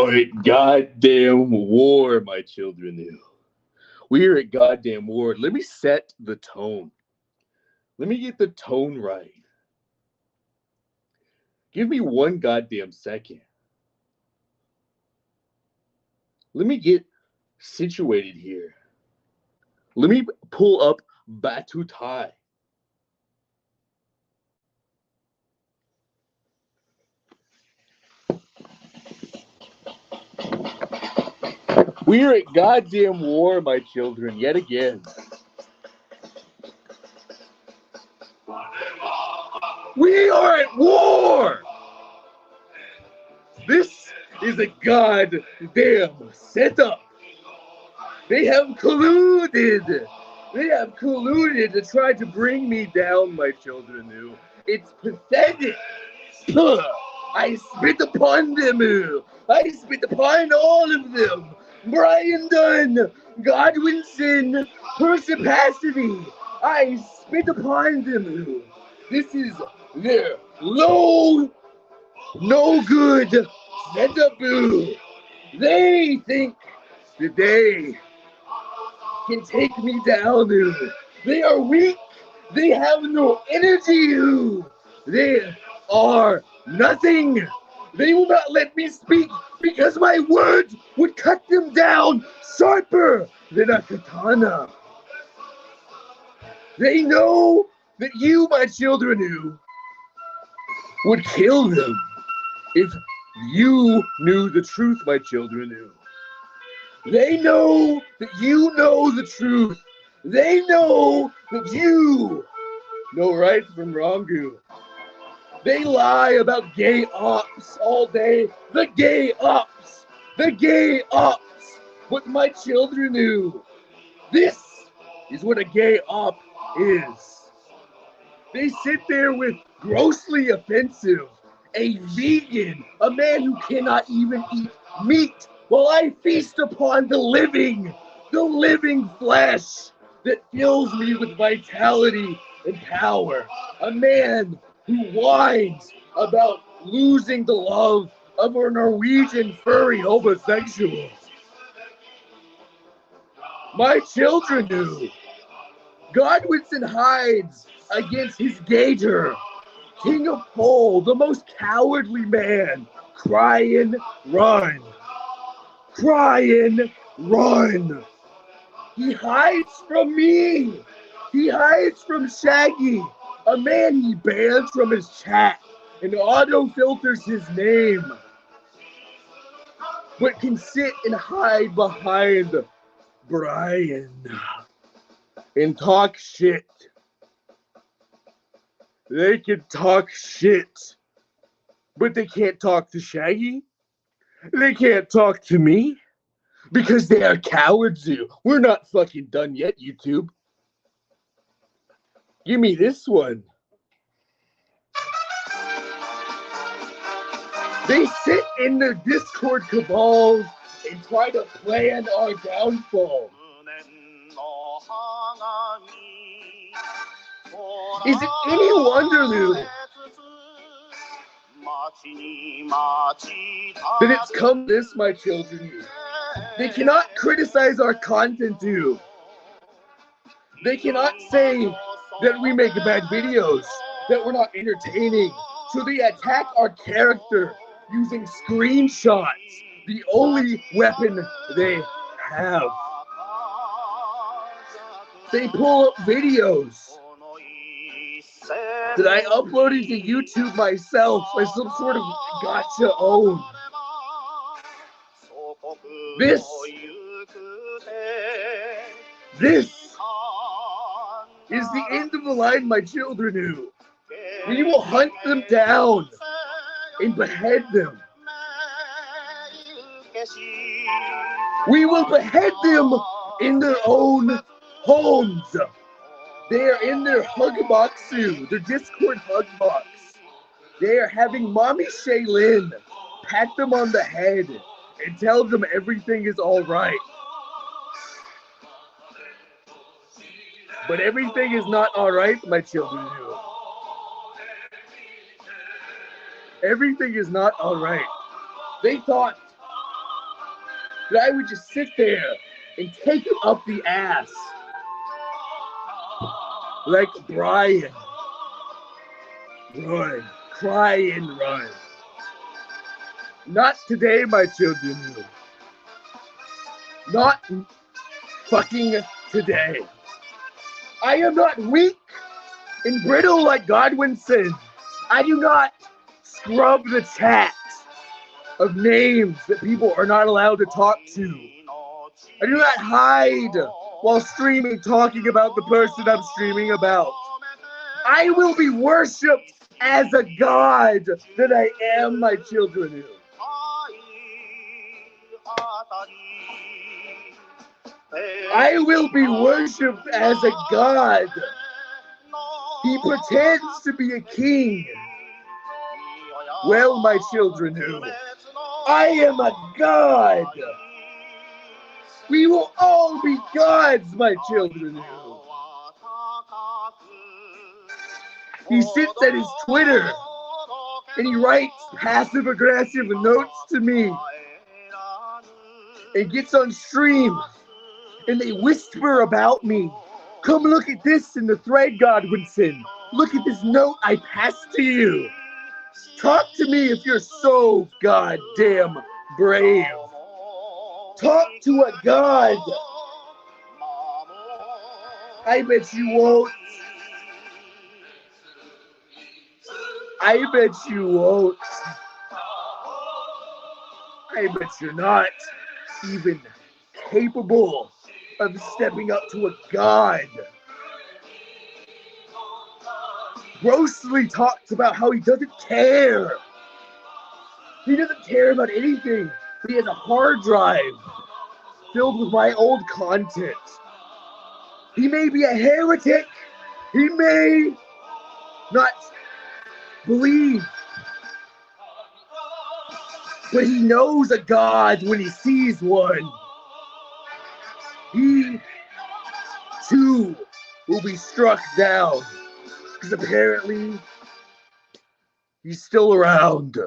are at goddamn war, my children. We are at goddamn war. Let me set the tone. Let me get the tone right. Give me one goddamn second. Let me get situated here. Let me pull up Batutai. We are at goddamn war, my children, yet again. We are at war! This is a goddamn setup. They have colluded. They have colluded to try to bring me down, my children. It's pathetic. I spit upon them. I spit upon all of them. Brian Dunn, Godwinson, Persipacity. I spit upon them. This is their no good setup. They think that they can take me down. They are weak. They have no energy. They are nothing. They will not let me speak because my words would cut them down sharper than a katana. They know that you, my children, would kill them if you knew the truth, my children. They know that you know the truth. They know that you know right from wrong. They lie about gay ops all day. The gay ops. The gay ops. What my children knew. This is what a gay op is. They sit there with grossly offensive, a vegan, a man who cannot even eat meat, while I feast upon the living flesh that fills me with vitality and power. A man who whines about losing the love of a Norwegian furry homosexual. My children knew. Godwinson hides against his gator. King of Pole, the most cowardly man. Crying, run. Crying, run. He hides from me. He hides from Shaggy, a man he bans from his chat and auto-filters his name, but can sit and hide behind Brian and talk shit. They can talk shit, but they can't talk to Shaggy. They can't talk to me because they are cowards. We're not fucking done yet, YouTube. Give me this one. They sit in their Discord cabals and try to plan our downfall. Is it any wonder, Lou, that it's come this, my children? They cannot criticize our content, too. They cannot say that we make bad videos, that we're not entertaining. So they attack our character using screenshots, the only weapon they have. They pull up videos that I uploaded to YouTube myself as some sort of gotcha own. This is the end of the line, my children. We will hunt them down and behead them. We will behead them in their own homes. They are in their hug box, their Discord hug box. They are having Mommy Shaylin pat them on the head and tell them everything is all right. But everything is not all right, my children. Everything is not all right. They thought that I would just sit there and take him up the ass like Brian. Run, cry and run. Not today, my children. Not fucking today. I am not weak and brittle like Godwinson. I do not scrub the chat of names that people are not allowed to talk to. I do not hide while streaming talking about the person I'm streaming about. I will be worshipped as a god that I am, my children. I will be worshipped as a god. He pretends to be a king. Well, my children, I am a god. We will all be gods, my children. He sits at his Twitter and he writes passive-aggressive notes to me and gets on stream and they whisper about me. Come look at this in the thread, Godwinson. Look at this note I passed to you. Talk to me if you're so goddamn brave. Talk to a god. I bet you won't. I bet you won't. I bet you're not even capable of stepping up to a god. Grossly talks about how he doesn't care. He doesn't care about anything. He has a hard drive filled with my old content. He may be a heretic. He may not believe. But he knows a god when he sees one. He, too, will be struck down. Because apparently, he's still around.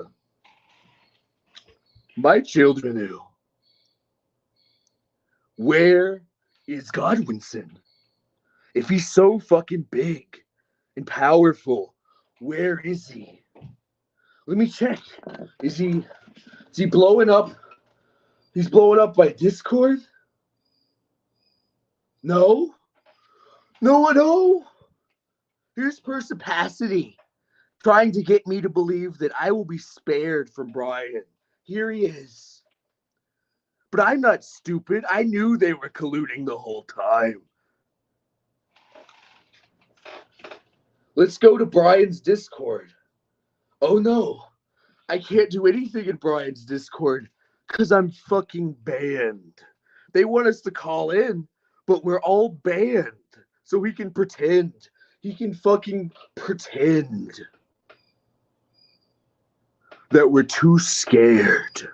My children knew. Where is Godwinson? If he's so fucking big and powerful, where is he? Let me check. Is he blowing up? He's blowing up by Discord? No. No. Here's Persipacity trying to get me to believe that I will be spared from Brian. Here he is. But I'm not stupid. I knew they were colluding the whole time. Let's go to Brian's Discord. Oh no, I can't do anything in Brian's Discord because I'm fucking banned. They want us to call in, but we're all banned. So he can pretend. He can fucking pretend that we're too scared.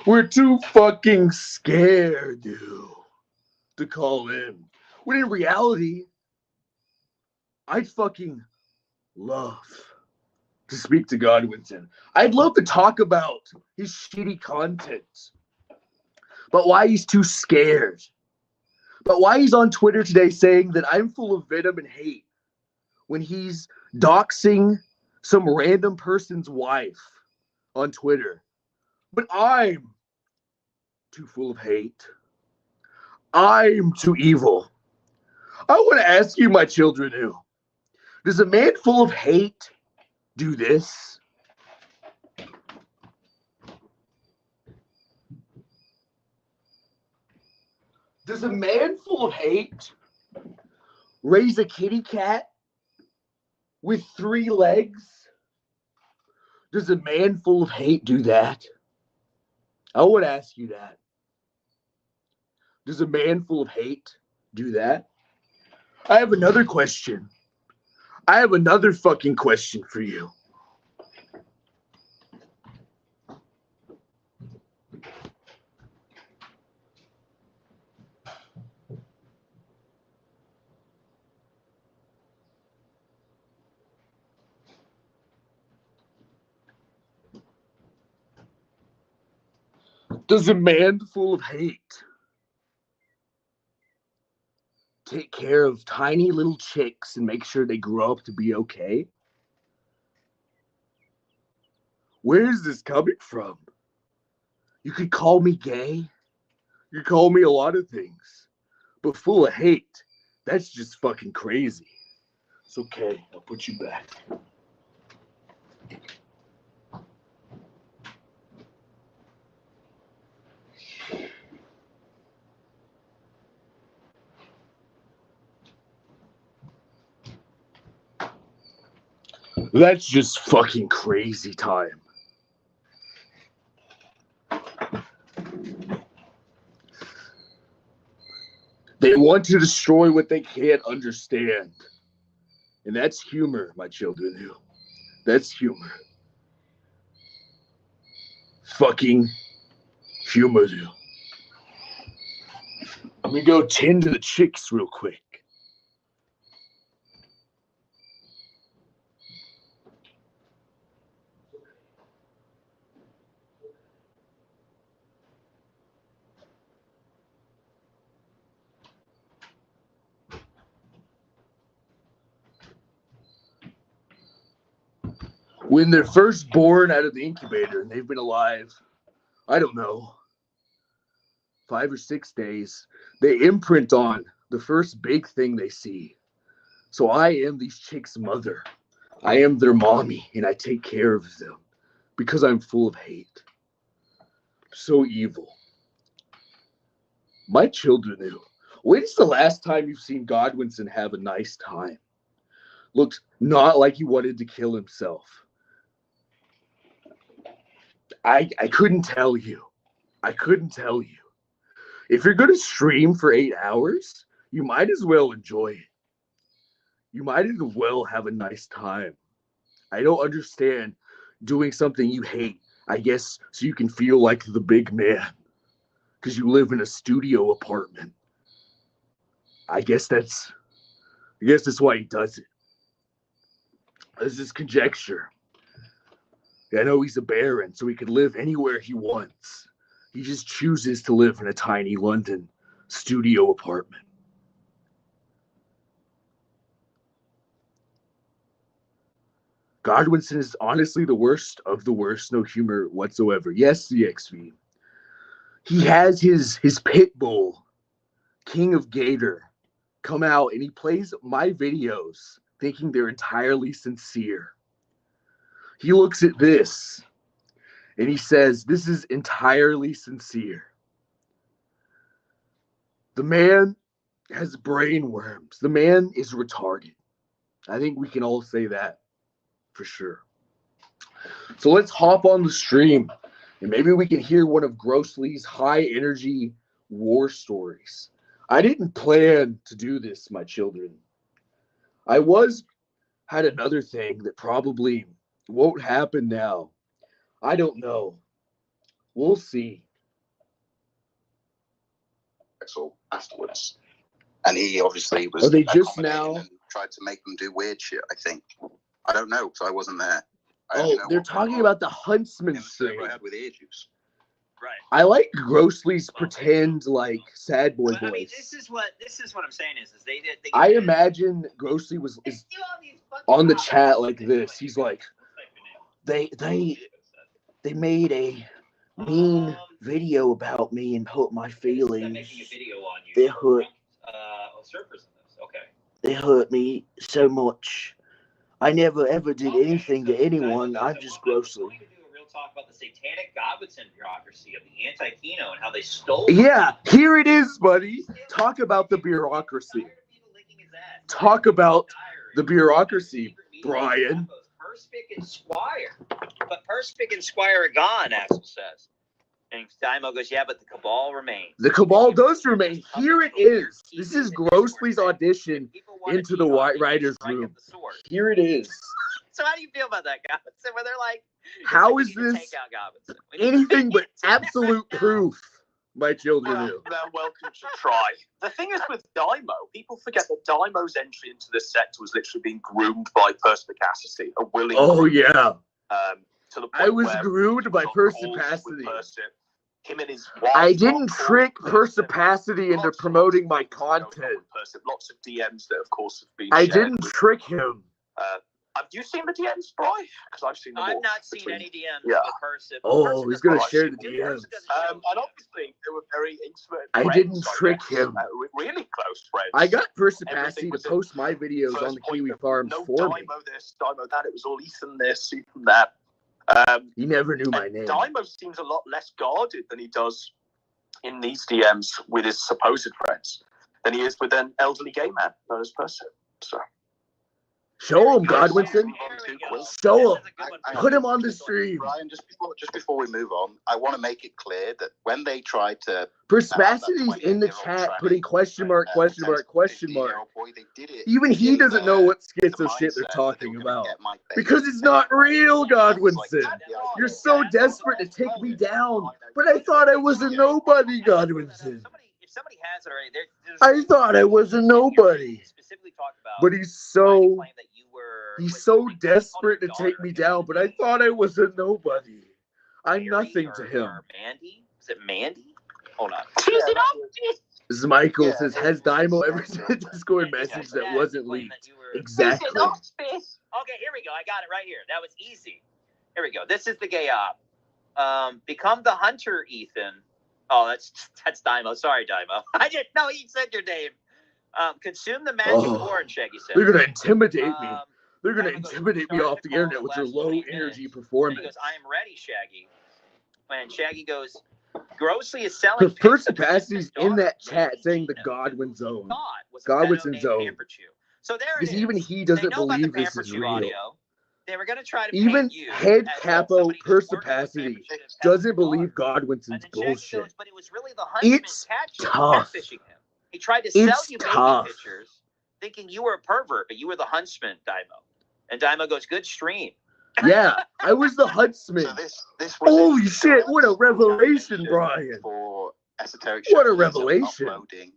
We're too fucking scared, dude, to call in. When in reality, I'd fucking love to speak to Godwinson. I'd love to talk about his shitty content. But why he's too scared. But why he's on Twitter today saying that I'm full of venom and hate when he's doxing some random person's wife on Twitter. But I'm too full of hate. I'm too evil. I want to ask you, my children, does a man full of hate do this? Does a man full of hate raise a kitty cat with 3 legs? Does a man full of hate do that? I would ask you that. Does a man full of hate do that? I have another question. I have another fucking question for you. Does a man full of hate take care of tiny little chicks and make sure they grow up to be okay? Where is this coming from? You could call me gay. You could call me a lot of things. But full of hate, that's just fucking crazy. It's okay. I'll put you back. That's just fucking crazy time. They want to destroy what they can't understand. And that's humor, my children. That's humor. Fucking humor. I'm gonna go tend to the chicks real quick. When they're first born out of the incubator and they've been alive, I don't know, 5 or 6 days, they imprint on the first big thing they see. So I am these chicks' mother. I am their mommy, and I take care of them because I'm full of hate. So evil. My children knew. When is the last time you've seen Godwinson have a nice time? Looks not like he wanted to kill himself. I couldn't tell you. I couldn't tell you. If you're going to stream for 8 hours, you might as well enjoy it. You might as well have a nice time. I don't understand doing something you hate, I guess, so you can feel like the big man. Because you live in a studio apartment. I guess that's why he does it. This is conjecture. I know he's a baron, so he can live anywhere he wants. He just chooses to live in a tiny London studio apartment. Godwinson is honestly the worst of the worst, no humor whatsoever. Yes, CXV. He has his pit bull, King of Gator, come out and he plays my videos thinking they're entirely sincere. He looks at this and he says, this is entirely sincere. The man has brain worms. The man is retarded. I think we can all say that for sure. So let's hop on the stream and maybe we can hear one of Grossly's high energy war stories. I didn't plan to do this, my children. I had another thing that probably won't happen now. I don't know. We'll see. So afterwards, and he obviously was. Are they just now? And tried to make them do weird shit. I think. I don't know because I wasn't there. They're talking about the Huntsman stream. I had with ear juice. Right. I like Grossly's pretend like sad boy voice. I mean, this is what I'm saying is they did. I imagine Grossly is on the chat like this. He's like, they made a mean video about me and hurt my feelings. Making a video on you. They hurt. Surfers in this. Okay. They hurt me so much. I never ever did anything to anyone. I'm just Grossly. We could do a real talk about the satanic Godwinson bureaucracy of the anti-Kino and how they stole. Yeah, here it is, buddy. Talk about the bureaucracy. Talk about the bureaucracy, Brian. Perspic and Squire. But Perspic and Squire are gone, Axel says. And Daiymo goes, yeah, but the Cabal remains. The Cabal does remain. Here it is. This is Grossly's audition into the writer's room. Here it is. So how do you feel about that, Godwinson? Where they're like, how is this anything but absolute proof? My children knew. They're welcome to try. The thing is with Daiymo, people forget that Daiymo's entry into this sector was literally being groomed by perspicacity, a willing. Oh yeah. To the point I was where groomed by got calls perspicacity. with him and his wife. I didn't trick Persipacity into promoting my content. Lots of DMs that, of course, have been. I didn't trick him. Have you seen the DMs, Bri? Because I've seen them. I've not seen any DMs Yeah. with Persip. Oh, he's gonna share the DMs. And obviously, they were very intimate. I friends, didn't I trick guess. him. Really close friends. I got Everything Persipacity to was in post my videos First on the point, Kiwi there was Farms no for me. Daiymo this, Daiymo that. It was all Ethan this, Ethan that. He never knew my and name. Daiymo seems a lot less guarded than he does in these DMs with his supposed friends than he is with an elderly gay man known as Percy. So Show him, Godwinson. Show him. I Put him on the stream. Brian, just before we move on, I want to make it clear that when they tried to Perspacity's in the chat putting question mark, question mark, question mark. boy, they did it Even he in doesn't know what schizo the shit they're mindset that talking they were gonna about. get my face. Because it's not real, Godwinson. Like, You're so desperate to take me down. But I thought I was a nobody, Godwinson. If somebody has it already, there's I thought I was a nobody. Specifically talk about. But he's so desperate to take me down. But I thought I was a nobody. I'm nothing to him. Mandy? Is it Mandy? Hold on. she's an This is Michael Yeah, says, it- has Daiymo ever sent a Discord message that wasn't leaked? Exactly. Okay, here we go. I got it right here. That was easy. Here we go. This is the gay op. Become the hunter, Ethan. Oh, that's Daiymo. Sorry, Daiymo. I didn't know he said your name. Consume the magic horn, Shaggy said. They're gonna intimidate me. Um, They're gonna Daiymo goes, intimidate me "Started off the the call internet with their last low 20 energy minutes." And he performance. goes, I am ready, Shaggy. And Shaggy goes, grossly is The selling. first capacity's in that chat saying the Godwin zone. Godwinson zone. So there it Because is. even he They doesn't know about the believe this is Pamperchew real. audio. They were going to try to Even paint you head as capo somebody who's working with Persipacity Pamperchew as doesn't a believe daughter. Godwinson's And then Shaggy bullshit. goes, but it was really the huntsman It's tough. catfishing him. He tried to sell It's you tough. baby pictures, thinking you were a pervert, but you were the huntsman, Daiymo. And Daiymo goes, good stream. Yeah, I was the huntsman. So this was Holy shit, what a revelation, Brian. for esoteric. What a Shaggies revelation. Uploading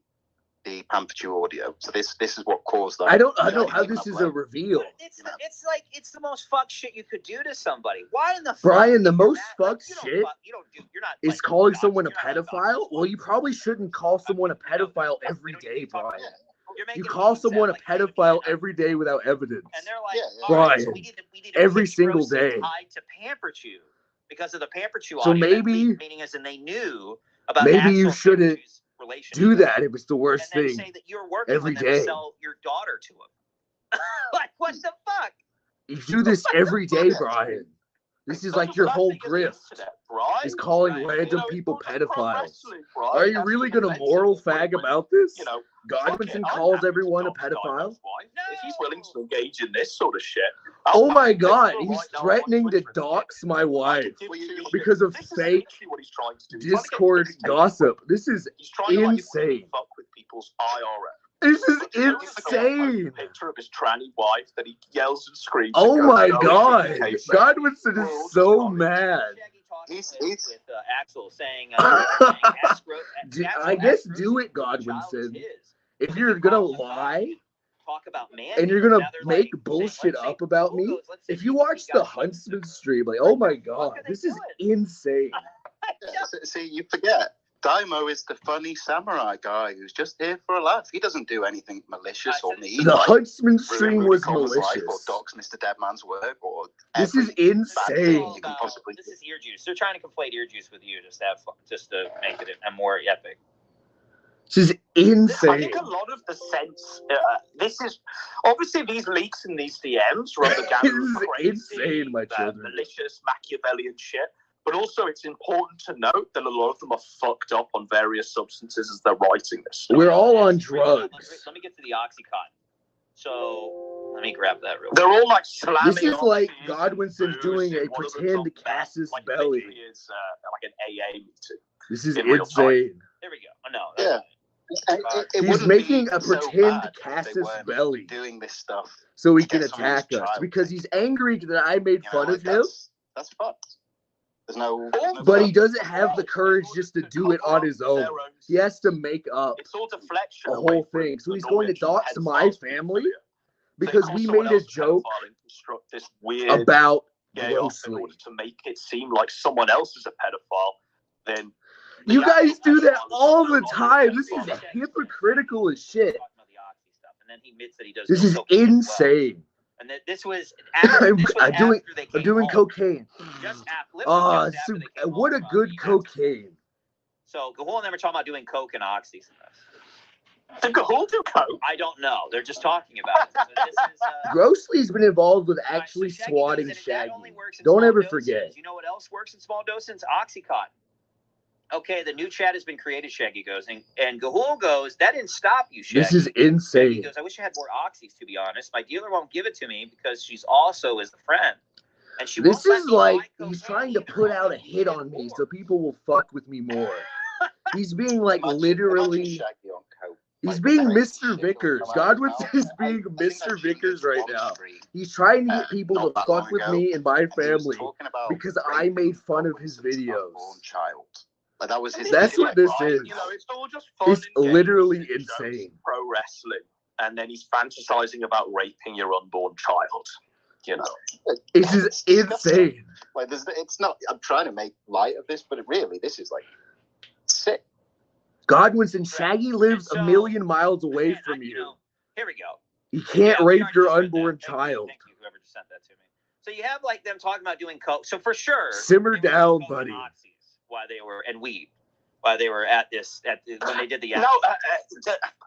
the Pamperchew audio. So this is what caused that. I don't know how Shaggy this is upload. a reveal. It's the most fucked shit you could do to somebody. Why in the fuck? Brian, the if most you're fucked you don't shit fuck- you don't do- you're not is like, calling God, someone a you're not about pedophile? this. Well, you probably shouldn't call someone a pedophile every We don't day, need to talk about Brian. that. You're You making call me someone a sound like pedophile I'm- every day without evidence. And they're like, Yeah, all right, so Brian, we need every pitch single roasting day. tied to Pamperchew because of the Pamperchew So audio. that maybe- leaked, meaning as in they knew about maybe actual you shouldn't Pamperchew's relationship. Do that if it's the And worst then thing. say that you're working every with them to day. sell your daughter to him. Like, what the fuck? You do this every day, Brian. This is like your whole grift. Is calling random people pedophiles. Are you really gonna moral fag about this? You know, Godwinson I'm calls happy everyone a to talk to pedophile? Daiymo's wife. If he's willing to engage in this sort of shit. Oh my I'll god, put it he's right now on threatening to Twitter. dox my I wife could give two because of shits. This is fake literally what he's trying to do. He's trying to get Discord his attention. gossip. This is He's trying to, like, insane. fuck with people's IRL. This is Like, you know, he's got a insane. picture of his tranny wife that he yells and screams. Oh and goes, my "No, god, it's okay, sir." Godwinson We're all is just so honest. mad. Shaggy talking He's- with Axel saying, Axel I guess asked do it, Rosie, the child was Godwinson. his. If you're gonna lie Talk about man, and you're gonna now they're make like, bullshit let's say up about Who me, goes, let's say if you he watch got the Huntsman stream, like, oh my What the fuck god, are they this is doing? insane. See, you forget. Daiymo is the funny samurai guy who's just here for a laugh. He doesn't do anything malicious or mean. The like Huntsman ruin stream Rudy was Coleman's life or malicious. dox Mr. Deadman's work or This is every bad thing insane. you can possibly This do. is ear juice. They're trying to conflate ear juice with you just to have fun, just to make it a more epic. This is I insane. think a lot of the sense, this is obviously these leaks and these DMs run the gamut This of is crazy, insane, my children. malicious, Machiavellian shit. But also, it's important to note that a lot of them are fucked up on various substances as they're writing this stuff. We're all on Let drugs. me get to the Oxycontin. So let me grab that real quick. They're all like slamming. This is like oxys Godwinson and doing booze, a and one of them's pretend on Cass's like belly. literally is like an AA meeting. This is in real time. insane. There we go. Oh, no. Yeah. It He's wouldn't making be a so pretend bad if they Cass's weren't belly doing this stuff. so he to can get someone's attack us child because he's angry that I made You know, fun like, of him, that's fucked. There's no but he fun. doesn't have the courage just to do it on his own. He has to make up It's all deflection. the away whole from thing. So the he's going to knowledge dox of my pedophiles family being because They we call made someone a else joke pedophile and construct this weird about gay off in grossly. order to make it seem like someone else is a pedophile. Then You guys do that all the time. This is hypocritical as shit. Talking about the Oxy stuff, and then he admits that he does. This is cocaine as well. insane. And this was after, I'm doing they came home. cocaine. Just after, Oh, just after they came what home a from good the cocaine. So Gahul and them are talking about doing coke and oxys in this. Did Gahul do coke? I don't know. They're just talking about it. So this is, Grossly's been involved with right, actually so swatting that Shaggy. only works in Don't small ever doses. forget. You know what else works in small doses? Oxycontin. Okay, the new chat has been created, Shaggy goes. And Gahul goes, that didn't stop you, Shaggy. This is Shaggy insane. goes, I wish I had more oxys, to be honest. My dealer won't give it to me because she's also his friend. And she This won't let is me like buy he's cocaine trying to either. put out a hit on me so people will fuck with me more. He's being like literally. Shaggy on coke. He's Like, being crazy Mr. shit Vickers. will come out of his Godwinson mouth. is being I think Mr. I've seen Vickers this right one now. stream, He's trying to get people not to that long fuck with ago, me and my and he was family talking about because I raping made fun of his Godwinson's videos. unborn child. Like, that was his That's video. what this Right, is. You know, it's all just fun. It's and games literally and jokes, insane. Pro wrestling, and then he's fantasizing about raping your unborn child. You know, This is It's disgusting. insane. Like, it's not. I'm trying to make light of this, but this is like sick. Godwinson, Shaggy lives And a so, million miles away man, from you you. know, here we go. He can't we rape already your just read unborn that. child. Thank you, whoever just sent that to me. So you have like them talking about doing coke. So for sure, Simmer they were down, doing coke buddy. and oxys while they were and weed while they were when they did the. no,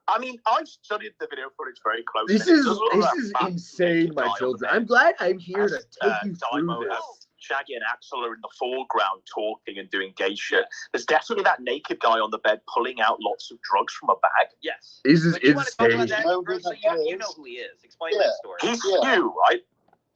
I mean, I've studied the video footage very closely. This and it is does look like that insane, naked guy my on the children. bed. I'm glad I'm here to As, take you through Daiymo, this. Shaggy and Axel are in the foreground talking and doing gay shit. There's definitely that naked guy on the bed pulling out lots of drugs from a bag. Yes. This is But you want to talk about insane. that? You know who Grossly, that you is? know who he is. Explain Yeah. that story. He's Yeah. you, right?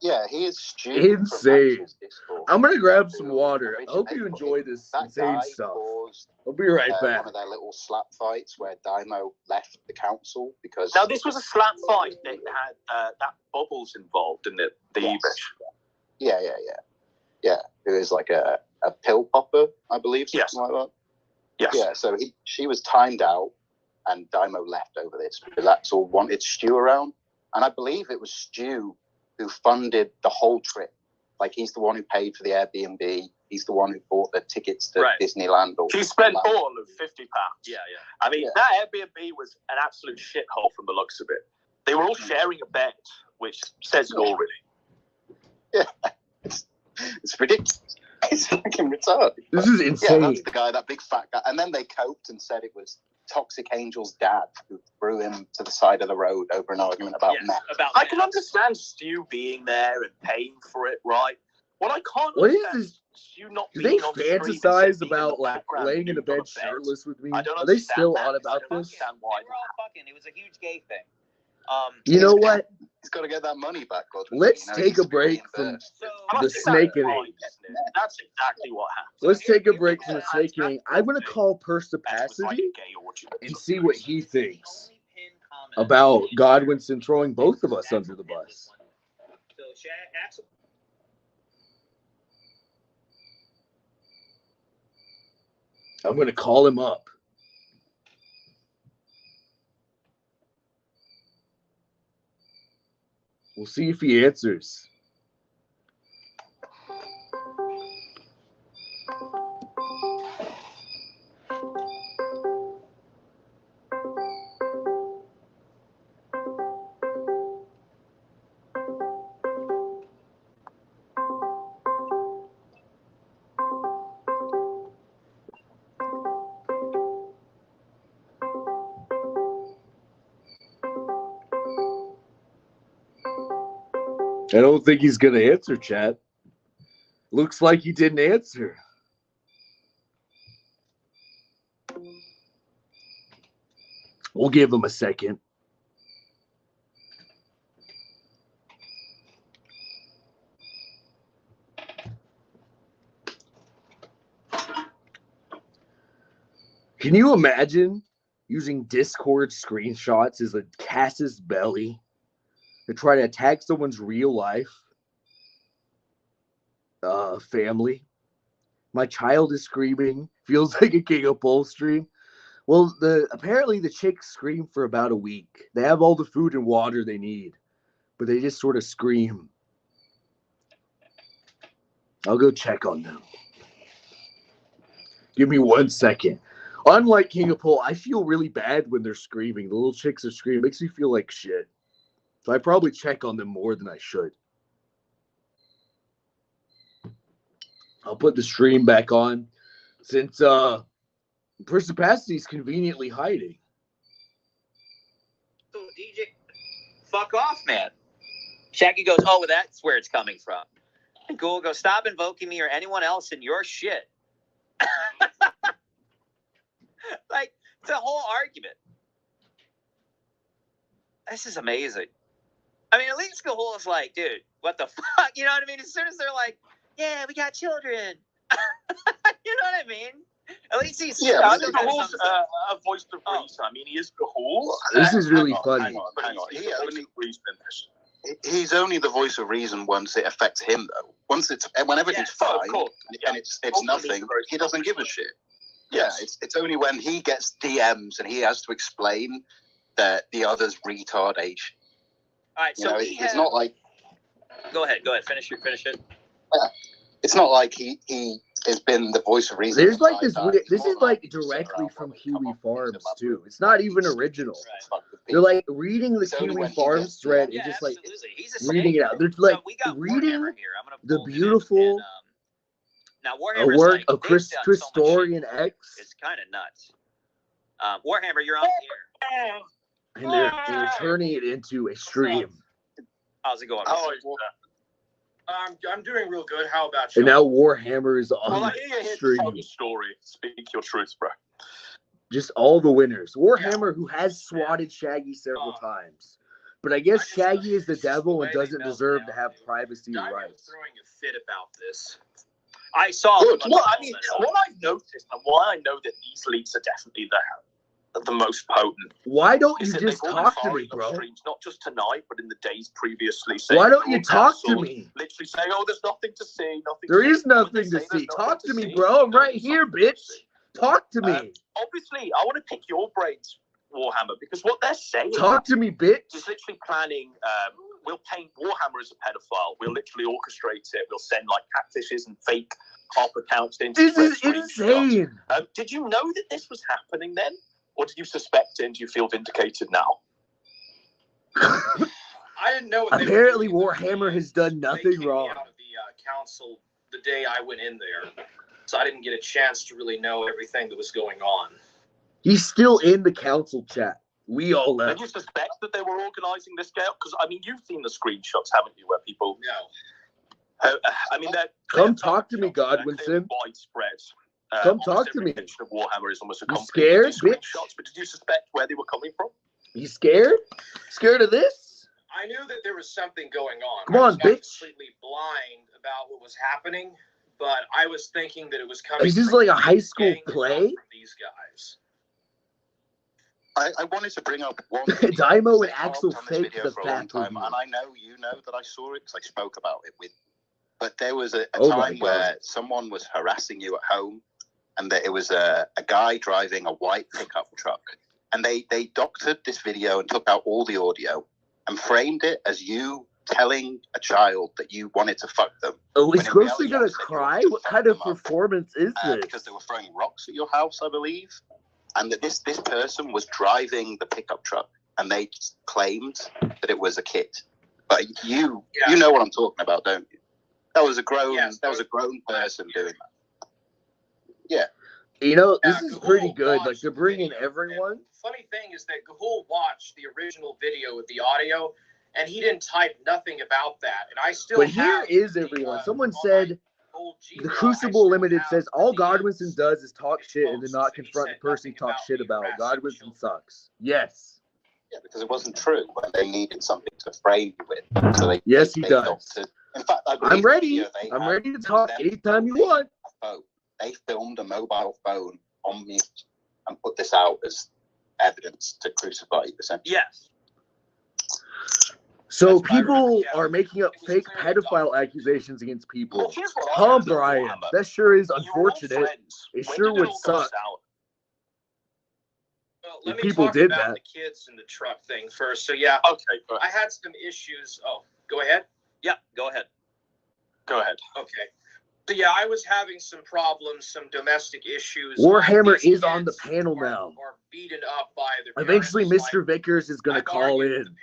Yeah, he is Stu. Insane. From Axel's Discord. I'm gonna grab some Who water. I hope you originated- enjoy this That insane guy stuff. caused I'll be right back. one of their little slap fights where Daiymo left the council because. Now, this was a slap fight. They had that Bubbles involved in the Yes. Ebish. Yeah. Who is like a pill popper, I believe, something Yes. like that. Yes. Yeah, so she was timed out, and Daiymo left over this because Axel wanted Stu around, and I believe it was Stu who funded the whole trip. Like, he's the one who paid for the Airbnb. He's the one who bought the tickets to Right. Disneyland. Or He spent Orlando. all of £50. Yeah. I mean, Yeah. that Airbnb was an absolute shithole from the looks of it. They were all sharing a bed, which says it all, really. It's ridiculous. It's fucking retarded. This is Yeah, insane. that's the guy, that big fat guy. And then they coped and said it was Toxic Angel's dad who threw him to the side of the road over an argument about Yes, meth. about I can that. understand Stu being there and paying for it, right? What I can't What is understand this? Stu not Do being they on screen and fantasize being in about the like background laying in a nude on bed shirtless with me? I don't Are they understand still that. on I about don't this? understand why. They were all fucking. It was a huge gay thing. You know what? He's got to get that money back, Godwinson. Let's he take needs a to be break from reimbursed. So And I the think snake that's in fine, it. isn't it? That's exactly what happened. Let's here- take a here break we from the go. snake eating. I'm gonna call That was like Persipacity a gay orgy. and see what he thinks Only pinned comment about Godwinson throwing both of us under the bus. So Axel. I'm gonna call him up. We'll see if he answers. I don't think he's gonna answer, chat. Looks like he didn't answer. We'll give him a second. Can you imagine using Discord screenshots as a casus belli to try to attack someone's real life family? My child is screaming. Feels like a king upholstery. Well, apparently the chicks scream for about a week. They have all the food and water they need, but they just sort of scream. I'll go check on them. Give me 1 second. Unlike King of Pole, I feel really bad when they're screaming. The little chicks are screaming. It makes me feel like shit. So I probably check on them more than I should. I'll put the stream back on since Persipacity's conveniently hiding. So DJ, fuck off, man. Shaggy goes, oh, well, that's where it's coming from. And Ghoul goes, stop invoking me or anyone else in your shit. Like, it's a whole argument. This is amazing. I mean, at least Gahul is like, dude, what the fuck? You know what I mean? As soon as they're like, yeah, we got children. You know what I mean? At least he's Gahul's a voice of reason. I mean, he is Gahul. This is really funny. Hang on. He's only the voice of reason once it affects him, though. When everything's fine and it's nothing, he doesn't give a shit. Yeah, it's only when he gets DMs and he has to explain that the other's retardation. All right, so it's not like. Go ahead. Finish it. Yeah, it's not like he has been the voice of reason. There's like this. This is like directly from Kiwi Farms too. It's not even original. Right. They're like reading the Kiwi Farms thread and just like reading it out. They're like reading the beautiful work of Christorian X. It's kind of nuts. Warhammer, you're on the air. And they're turning it into a stream. How's it going? I'm doing real good. How about you? And now Warhammer is on stream. Tell the story. Speak your truth, bro. Just all the winners. Warhammer, who has swatted Shaggy several times. But I guess Shaggy is the devil and doesn't deserve to have privacy rights. Throwing a fit about this. I saw. Well, I mean, what I've noticed and why I know that these leaks are definitely the most potent. Why don't you just talk to me, bro? Streams, not just tonight, but in the days previously. Why don't you talk to me? Literally saying, "Oh, there's nothing to see, nothing." There is nothing to see. Talk to me, bro. I'm right here, bitch. Talk to me. Obviously, I want to pick your brains, Warhammer, because what they're saying. Talk to me, bitch. Is literally planning. We'll paint Warhammer as a pedophile. We'll literally orchestrate it. We'll send like catfishes and fake top accounts into. This is insane. Did you know that this was happening then? Or did you suspect it and do you feel vindicated now? I didn't know. Apparently, Warhammer has done nothing wrong. Out of the council the day I went in there, so I didn't get a chance to really know everything that was going on. He's still in the council chat. We all left. Did you suspect that they were organising this chaos? Because I mean, you've seen the screenshots, haven't you, where people? No. I mean, come talk to me, Godwinson. Widespread. Come talk to me. Of Warhammer is almost a you scared, bitch? But did you suspect where they were coming from? You scared? Scared of this? I knew that there was something going on. Come on, bitch. I was completely blind about what was happening, but I was thinking that it was coming. Is this like a high school play? From these guys. I wanted to bring up one. Daiymo and Axel faked the fact and I know you know that I saw it because I spoke about it with. But there was a time where someone was harassing you at home. And that it was a guy driving a white pickup truck. And they doctored this video and took out all the audio and framed it as you telling a child that you wanted to fuck them. Oh, is Grossly going to cry? What kind of performance is this? Because they were throwing rocks at your house, I believe. And that this person was driving the pickup truck. And they claimed that it was a kid. But you know what I'm talking about, don't you? That was a grown person doing that. Yeah. You know, this is pretty good. Like, they're bringing everyone. Funny thing is that Gahul watched the original video with the audio, and he didn't type nothing about that. And I still. But here is everyone. Someone said, the Crucible Limited says, all Godwinson does is talk shit and then not confront the person he talks shit about. Godwinson sucks. Yes. Yeah, because it wasn't true when they needed something to frame you with. So they, yes, he does. In fact, I'm ready. I'm ready to talk anytime you want. They filmed a mobile phone on mute and put this out as evidence to crucify you, essentially. Yes. So people are making up fake pedophile accusations against people. Huh, Brian? That sure is unfortunate. It sure would suck. Well, let me people talk did about that. The kids and the truck thing first. So yeah, okay. I had some issues. Oh, go ahead. Yeah, go ahead. Go ahead. Okay. So yeah, I was having some problems, some domestic issues. Warhammer These is on the kids panel are- now. Are beaten up by their Eventually, parents. Mr. Vickers is going to I've call argued in. with the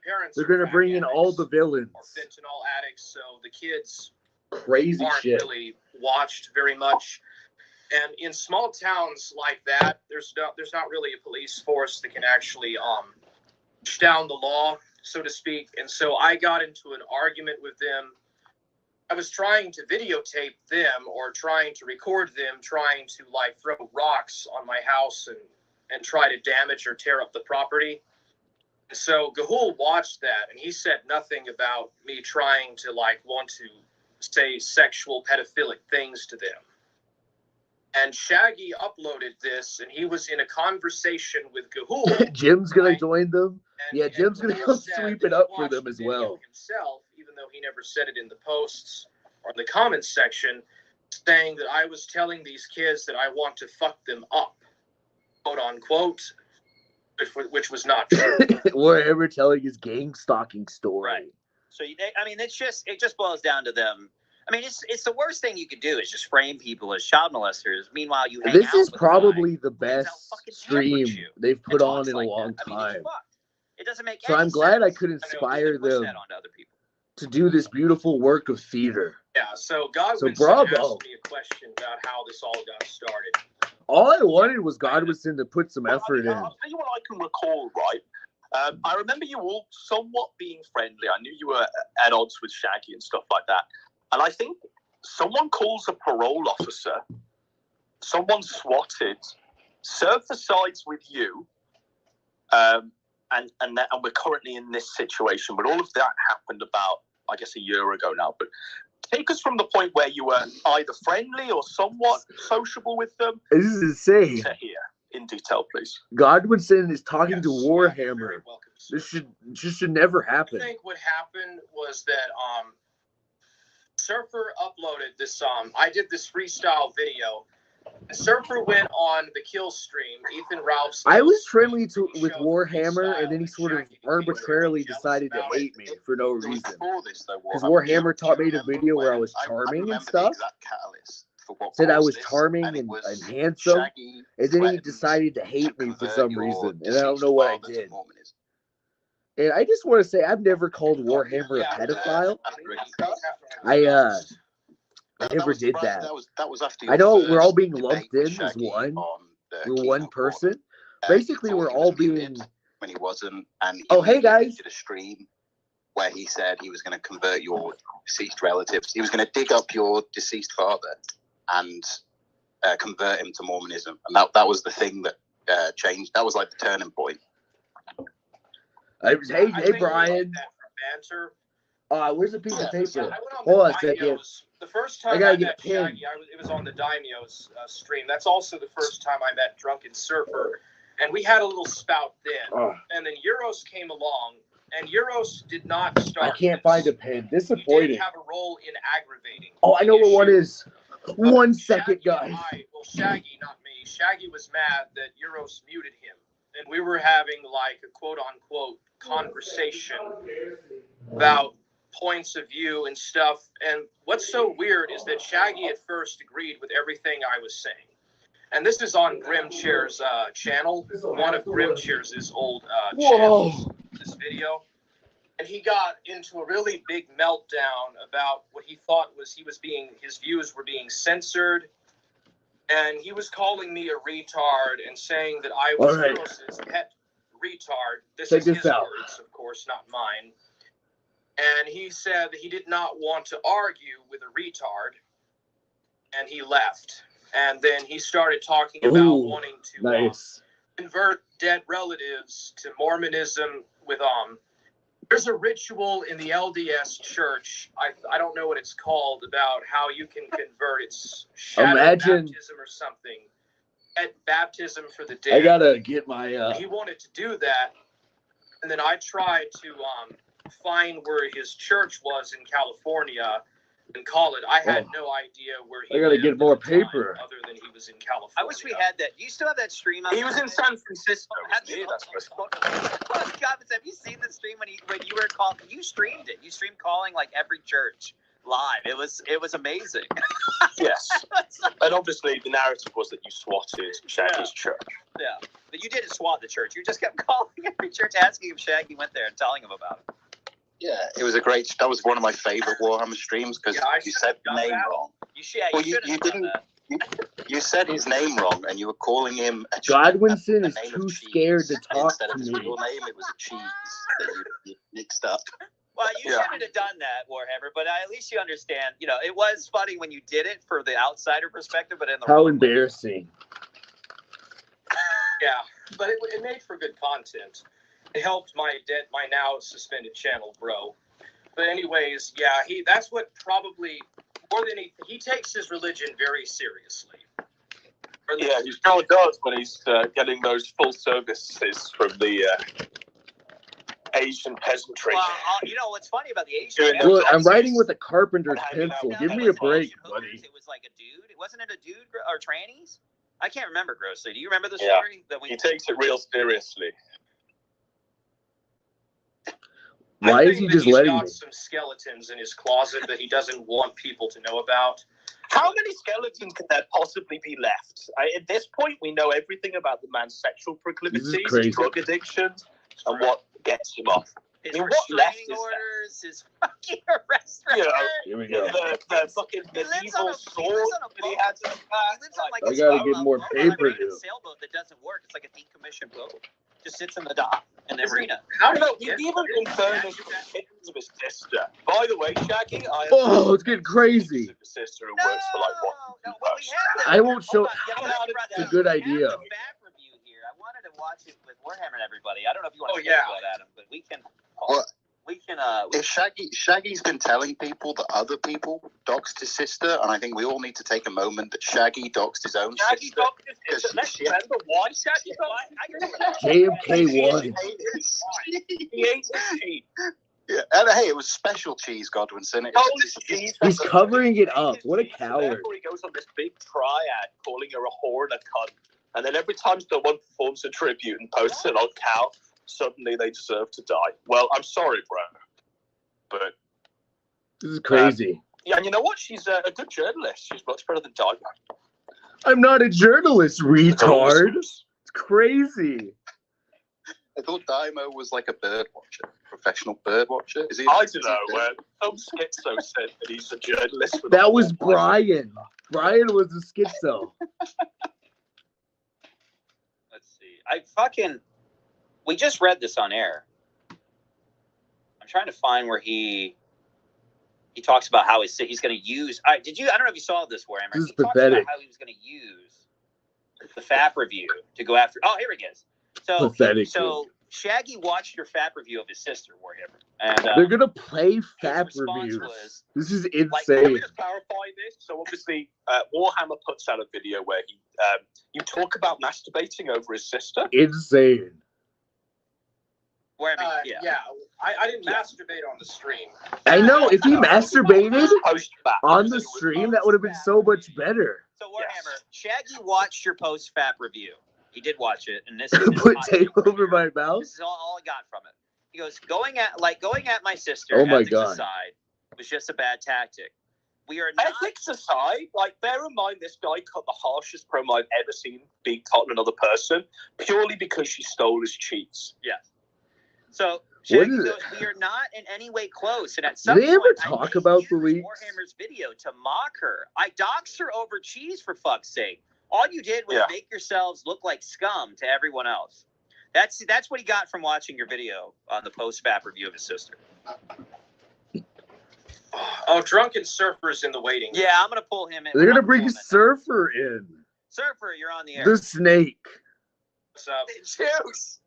parents They're are going to crack bring in all the addicts villains. or fentanyl addicts, so the kids Crazy aren't shit. really watched very much. And in small towns like that, there's not really a police force that can actually push down the law, so to speak. And so I got into an argument with them. I was trying to videotape them or trying to record them, trying to like throw rocks on my house and try to damage or tear up the property. And so Gahul watched that, and he said nothing about me trying to like want to say sexual pedophilic things to them. And Shaggy uploaded this, and he was in a conversation with Gahul. Jim's going right? to join them. And, Yeah, Jim's and going to Gahul come said sweep that it he up for watched them the as video well. himself, even though he never said it in the posts or the comments section, saying that I was telling these kids that I want to fuck them up, quote unquote, which was not true. Warhammer telling his gang stalking story. Right. So I mean, it just boils down to them. I mean, it's the worst thing you could do is just frame people as child molesters. Meanwhile, you hang This out is with probably the a guy who best fucking stream hammers you they've and put on talks in a like long that. I mean, time. it's fucked. It doesn't make So any I'm glad I sense. could I know, they inspire push them that onto other people. to do this beautiful work of theater. Yeah, so Godwinson bravo. asked me a question about how this all got started. All I wanted was Godwinson to put some effort in. I'll tell you what I can recall, right? I remember you all somewhat being friendly. I knew you were at odds with Shaggy and stuff like that. And I think someone calls a parole officer, someone swatted, served the sides with you, and we're currently in this situation. But all of that happened about, I guess, a year ago now. But take us from the point where you were either friendly or somewhat sociable with them This is insane. to here. In detail, please. Godwinson is talking to Yes, Warhammer. you're very welcome, sir. This should never I happen. think what happened was that Surfer uploaded this I did this freestyle video. And Surfer went on the kill stream, Ethan Ralph's I kill was stream, friendly and he with showed Warhammer, freestyle, and then he sort of Shaggy became very arbitrarily jealous decided to about hate me for no It was reason. before this, though, Because Warhammer. Warhammer Do you made a remember video where I when- was charming remember and the stuff. exact catalyst for what Said I caused was this, charming and it and was handsome. Shaggy And then he threatened decided to hate to me for convert some your reason. And I don't deceased know what I father to did. Mormonism. And I just want to say I've never called Warhammer Yeah, a pedophile. I I never did right, that. That was after I your know we're all first being debate lumped with in as Shaggy one. on the We're Keynote one Forum. person. He Basically, thought we're he was all being. muted when he wasn't, and he Oh, hey, guys. did a stream where he said he was going to convert your deceased relatives. He was going to dig up your deceased father and convert him to Mormonism, and that was the thing that changed. That was like the turning point. Hey, Brian. Banter. Where's a piece of Yeah, paper? I went on Hold the on a second. Daiymo's. The first time I gotta I get met a pen. Shaggy, it was on the Daiymo's stream. That's also the first time I met Drunken Surfer. And we had a little spout then. Oh, And then Euros came along, and Euros did not start I can't this. find a pen. He Disappointing. did have a role in aggravating. Oh, I know the what one issue. is. 1 Shaggy second, and guys. Shaggy, not me. Shaggy was mad that Euros muted him. And we were having like a quote-unquote conversation about points of view and stuff. And what's so weird is that Shaggy at first agreed with everything I was saying. And this is on Grimchair's channel, one of Grimchair's old channels, this video. And he got into a really big meltdown about what he thought was his views were being censored. And he was calling me a retard and saying that I was Euros's pet retard. This is his words, of course, not mine. And he said that he did not want to argue with a retard, and he left. And then he started talking about wanting to convert dead relatives to Mormonism with there's a ritual in the LDS church. I don't know what it's called, about how you can convert. It's shadow baptism or something. Baptism for the dead. I gotta get my. He wanted to do that, and then I tried to find where his church was in California and call it. I had no idea where he. I gotta lived get more at the time, paper. other than he was in California. I wish we had that. Do you still have that stream? He was in San Francisco. Have you seen the stream when you were calling? You streamed it. You streamed calling like every church live. It was amazing. Yes. And obviously the narrative was that you swatted Shaggy's church. Yeah. But you didn't swat the church. You just kept calling every church asking if Shaggy went there and telling him about it. Yeah, it was a great. That was one of my favorite Warhammer streams because you said the name wrong. You didn't. You said his name wrong, and you were calling him a Godwinson is too scared to talk instead to of his me. real name. It was a cheese that you mixed up. Well, you shouldn't have done that, Warhammer, but at least you understand. You know, it was funny when you did it for the outsider perspective, but in the How embarrassing. Yeah, but it made for good content. It helped my now suspended channel grow. But anyways, yeah, that's what probably more than he takes his religion very seriously. Yeah, he sure does when he's getting those full services from the Asian peasantry. Well, you know what's funny about the Asian? Look, I'm writing with a carpenter's pencil. Give me a break, buddy. It was like a dude. Wasn't it a dude or trannies? I can't remember, Grossly. Do you remember the story? He takes it real seriously. Why is he just letting me? He's got some skeletons in his closet that he doesn't want people to know about. How many skeletons could there possibly be left? At this point, we know everything about the man's sexual proclivities, his drug addictions, and what gets him off. His restraining orders, his fucking arrest record. Here we go. The fucking medieval sword that he had to I gotta get more paper, dude. Sailboat that doesn't work. It's like a decommissioned boat. Just sits in the dock in the arena. How do you even confirm kittens of his sister? By the way, Shaggy, Oh, it's getting crazy. Sister who works for like what? I won't show. It's a good idea. I wanted to watch it with Warhammer and everybody. I don't know if you want to say that, Adam, but we can. If Shaggy's been telling people that other people doxed his sister, and I think we all need to take a moment that Shaggy doxed his own sister. Let's remember why Shaggy doxed JMK1. He ate his cheese. Yeah, and hey, it was special cheese, Godwinson. He's covering it up. What a coward. Therefore, he goes on this big triad calling her a whore and a cunt. And then every time someone performs a tribute and posts it on Cal, suddenly they deserve to die. Well, I'm sorry, bro. But this is crazy. Yeah, and you know what? She's a good journalist. She's much better than Daiymo. I'm not a journalist, retard. It's crazy. I thought Daiymo was like a bird watcher, professional bird watcher. Is he? I don't know. Some schizo said that he's a journalist. That was Brian. Brian was a schizo. Let's see. We just read this on air. I'm trying to find where he talks about how he's going to use. I don't know if you saw this, Warhammer. This is pathetic. Talks about how he was going to use the FAP review to go after. Oh, here he is. So Shaggy watched your FAP review of his sister, Warhammer, and they're gonna play FAP reviews. This is insane. Let me just clarify this. So obviously, Warhammer puts out a video where you talk about masturbating over his sister. Insane. I didn't masturbate on the stream. I know. If he masturbated on the stream, that would have been so much better. So Warhammer, Shaggy watched your post FAP review. He did watch it, and this is put tape over my mouth. This is all I got from it. He goes, going at my sister. Oh my God! Aside was just a bad tactic. We are not. Ethics aside, bear in mind this guy cut the harshest promo I've ever seen being taught to another person purely because she stole his cheats. Yes. So Shaggy goes, we are not in any way close. And at some point, ever talk about the leaks? Warhammer's video to mock her. I doxed her over cheese, for fuck's sake. All you did was make yourselves look like scum to everyone else. That's what he got from watching your video on the post-FAP review of his sister. Oh, Drunken Surfer's in the waiting. Yeah, I'm going to pull him in. They're going to bring Surfer in. Surfer, you're on the air. The snake. What's up? Juice,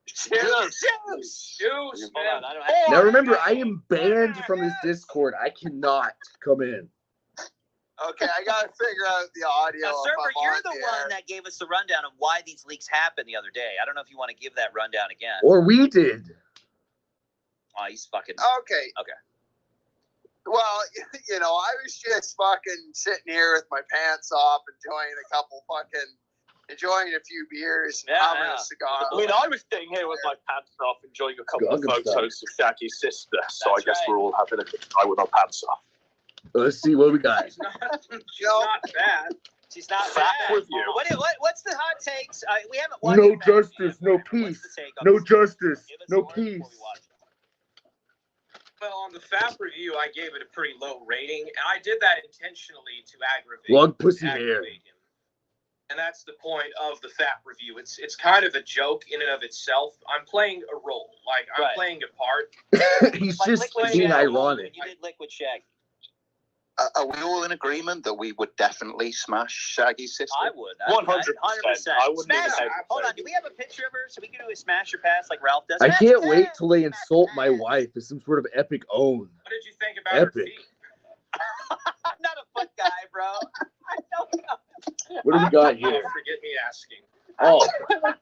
man. Now remember, I am banned from this Discord. I cannot come in. Okay, I gotta figure out the audio. Surfer, you're the one that gave us the rundown of why these leaks happened the other day. I don't know if you want to give that rundown again. Or we did. Oh, he's fucking. Okay. Okay. Well, I was just fucking sitting here with my pants off, enjoying a few beers, and having a cigar. I mean, I was sitting here with my pants off, enjoying a couple of photos of Shaggy's sister. So I guess we're all having a good time with our pants off. Let's see what we got. She's not bad. She's not Fact bad. review. What's the hot takes? We haven't watched No it back justice, yet. no What's peace. the take on No this? justice, Give us no yours before we peace. watch it. Well, on the FAP review, I gave it a pretty low rating, and I did that intentionally to aggravate Lug pussy hair. him. And that's the point of the FAP review. It's kind of a joke in and of itself. I'm playing a role, like I'm Right. playing a part. He's Like just Liquid being Shaggy. ironic. You did Liquid Shaggy. Are we all in agreement that we would definitely smash Shaggy's sister? I would. 100%. 100%. I wouldn't even Smash her. hesitate. Hold on. Do we have a picture of her so we can do a smash or pass like Ralph does? I Smash can't or wait pass? till they insult my wife as some sort of epic own. What did you think about her Epic. feet? I'm not a foot guy, bro. I don't know. What do we got Oh, here? forget me asking. Oh,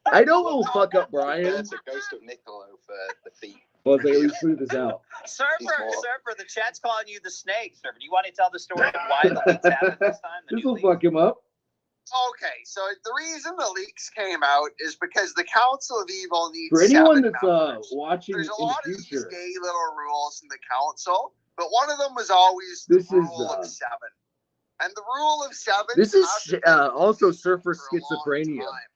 I know what will fuck up Brian. There's a ghost of Niccolo for the feet. Well, they always flew this out. Surfer, more. the chat's calling you the snake. Surfer, do you want to tell the story of why the leaks happened this time? The This new will leak? fuck him up. Okay, so the reason the leaks came out is because the Council of Evil needs For anyone 7 that's members. watching There's in a lot the of these future, gay little rules in the council, but one of them was always the This is, rule of 7. And the rule of 7. this is hasn't been also complete Surfer for a long schizophrenia. time.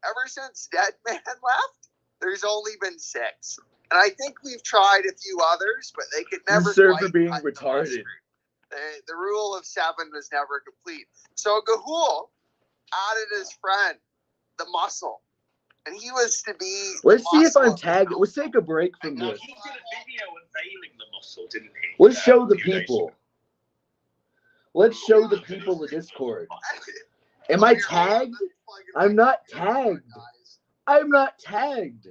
Ever since Dead Man left, there's only been 6. And I think we've tried a few others, but they could never Surfer quite being cut the retarded. mustard. The rule of 7 was never complete. So Gahul added his friend, the Muscle. And he was to be. Let's the see if muscle I'm of the tagged. council. Let's take a break from Now, this. he did a video unveiling the muscle, didn't he? Let's show the A few days people. ago. Let's show the people the Discord. Am I tagged? I'm not tagged. I'm not tagged.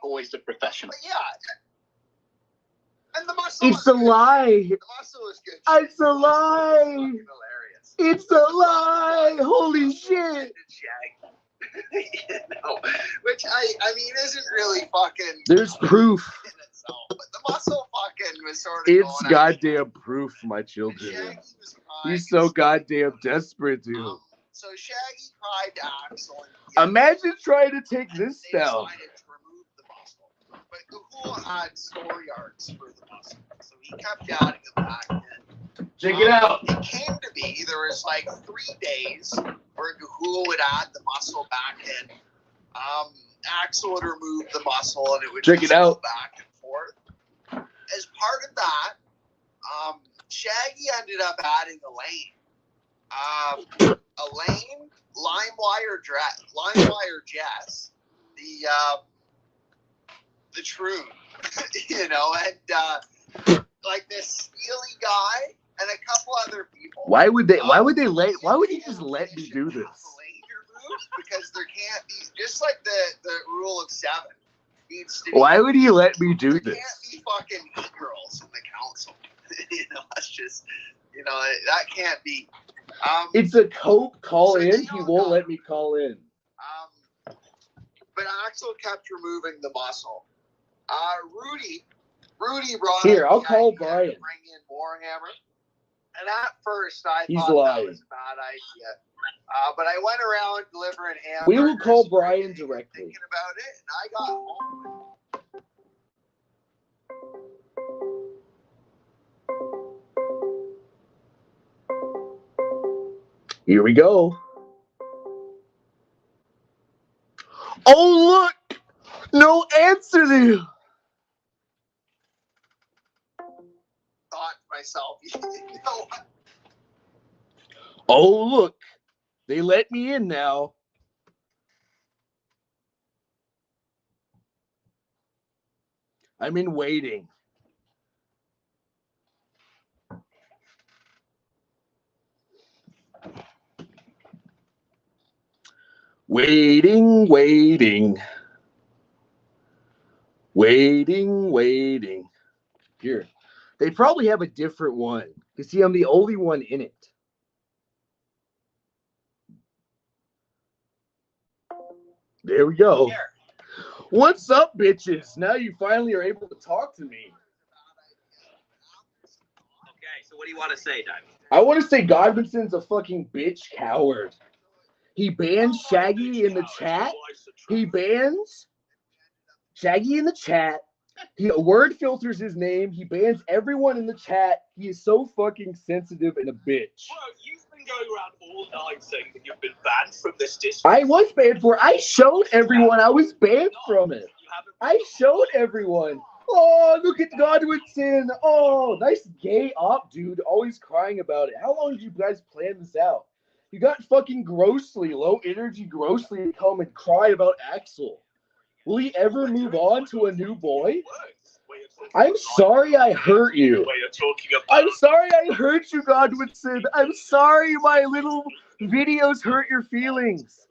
Always the professional. But yeah. And the muscle. It's a lie. The muscle is good. It's a lie. Fucking hilarious. It's a lie. Holy shit. You know, which I mean isn't really fucking There's proof. in itself, but the muscle fucking was sort of. It's going at it. goddamn proof, my And children. Shaggy was crying He's so and stuff. goddamn desperate, dude. So Shaggy cried to Axel. And Imagine trying to take this they down. decided to remove the muscle, but Gahul had story arcs for the muscle, so he kept adding them back in. Check it out. It came to be there was like 3 days where Gahul would add the muscle back in. Axel would remove the muscle and it would Check just it out. go back and forth. As part of that, Shaggy ended up adding Elaine. Elaine, LimeWire Jess, the truth, you know, and like this Steely guy and a couple other people. Why would they he just let me do this? Because there can't be, just like the rule of 7 needs to be. Why would he let me do There this? can't be fucking e-girls in the council. You know, that's just, you know, that can't be. It's a cope call in. He won't let me call in. But Axel kept removing the muscle. Rudy brought Here, up I'll the call idea to Brian. bring in Warhammer. And at first, I He's thought lying. that was a bad idea. But I went around delivering hamburgers. We will call and Brian everything, directly. Thinking about it, and I got home. Here we go. Oh, look! No answer there. Thought to myself, you know what? Oh, look. They let me in now. I'm in waiting. Waiting. Here. They probably have a different one. You see, I'm the only one in it. There we go. Here. What's up, bitches? Now you finally are able to talk to me. Okay, so what do you want to say, Daiymo? I want to say Godwinson's a fucking bitch coward. He bans Shaggy in the chat. He bans Shaggy in the chat. He word filters his name. He bans everyone in the chat. He is so fucking sensitive and a bitch. Bro, you've been going around all night saying that you've been banned from this Discord. I was banned for it. I showed everyone I was banned from it. I showed everyone. Oh, look at Godwinson. Oh, nice gay op, dude. Always crying about it. How long did you guys plan this out? You got fucking Grossly, low energy Grossly to come and cry about Axel. Will he ever move on to a new boy? I'm sorry I hurt you. I'm sorry I hurt you, Godwinson. I'm sorry my little videos hurt your feelings.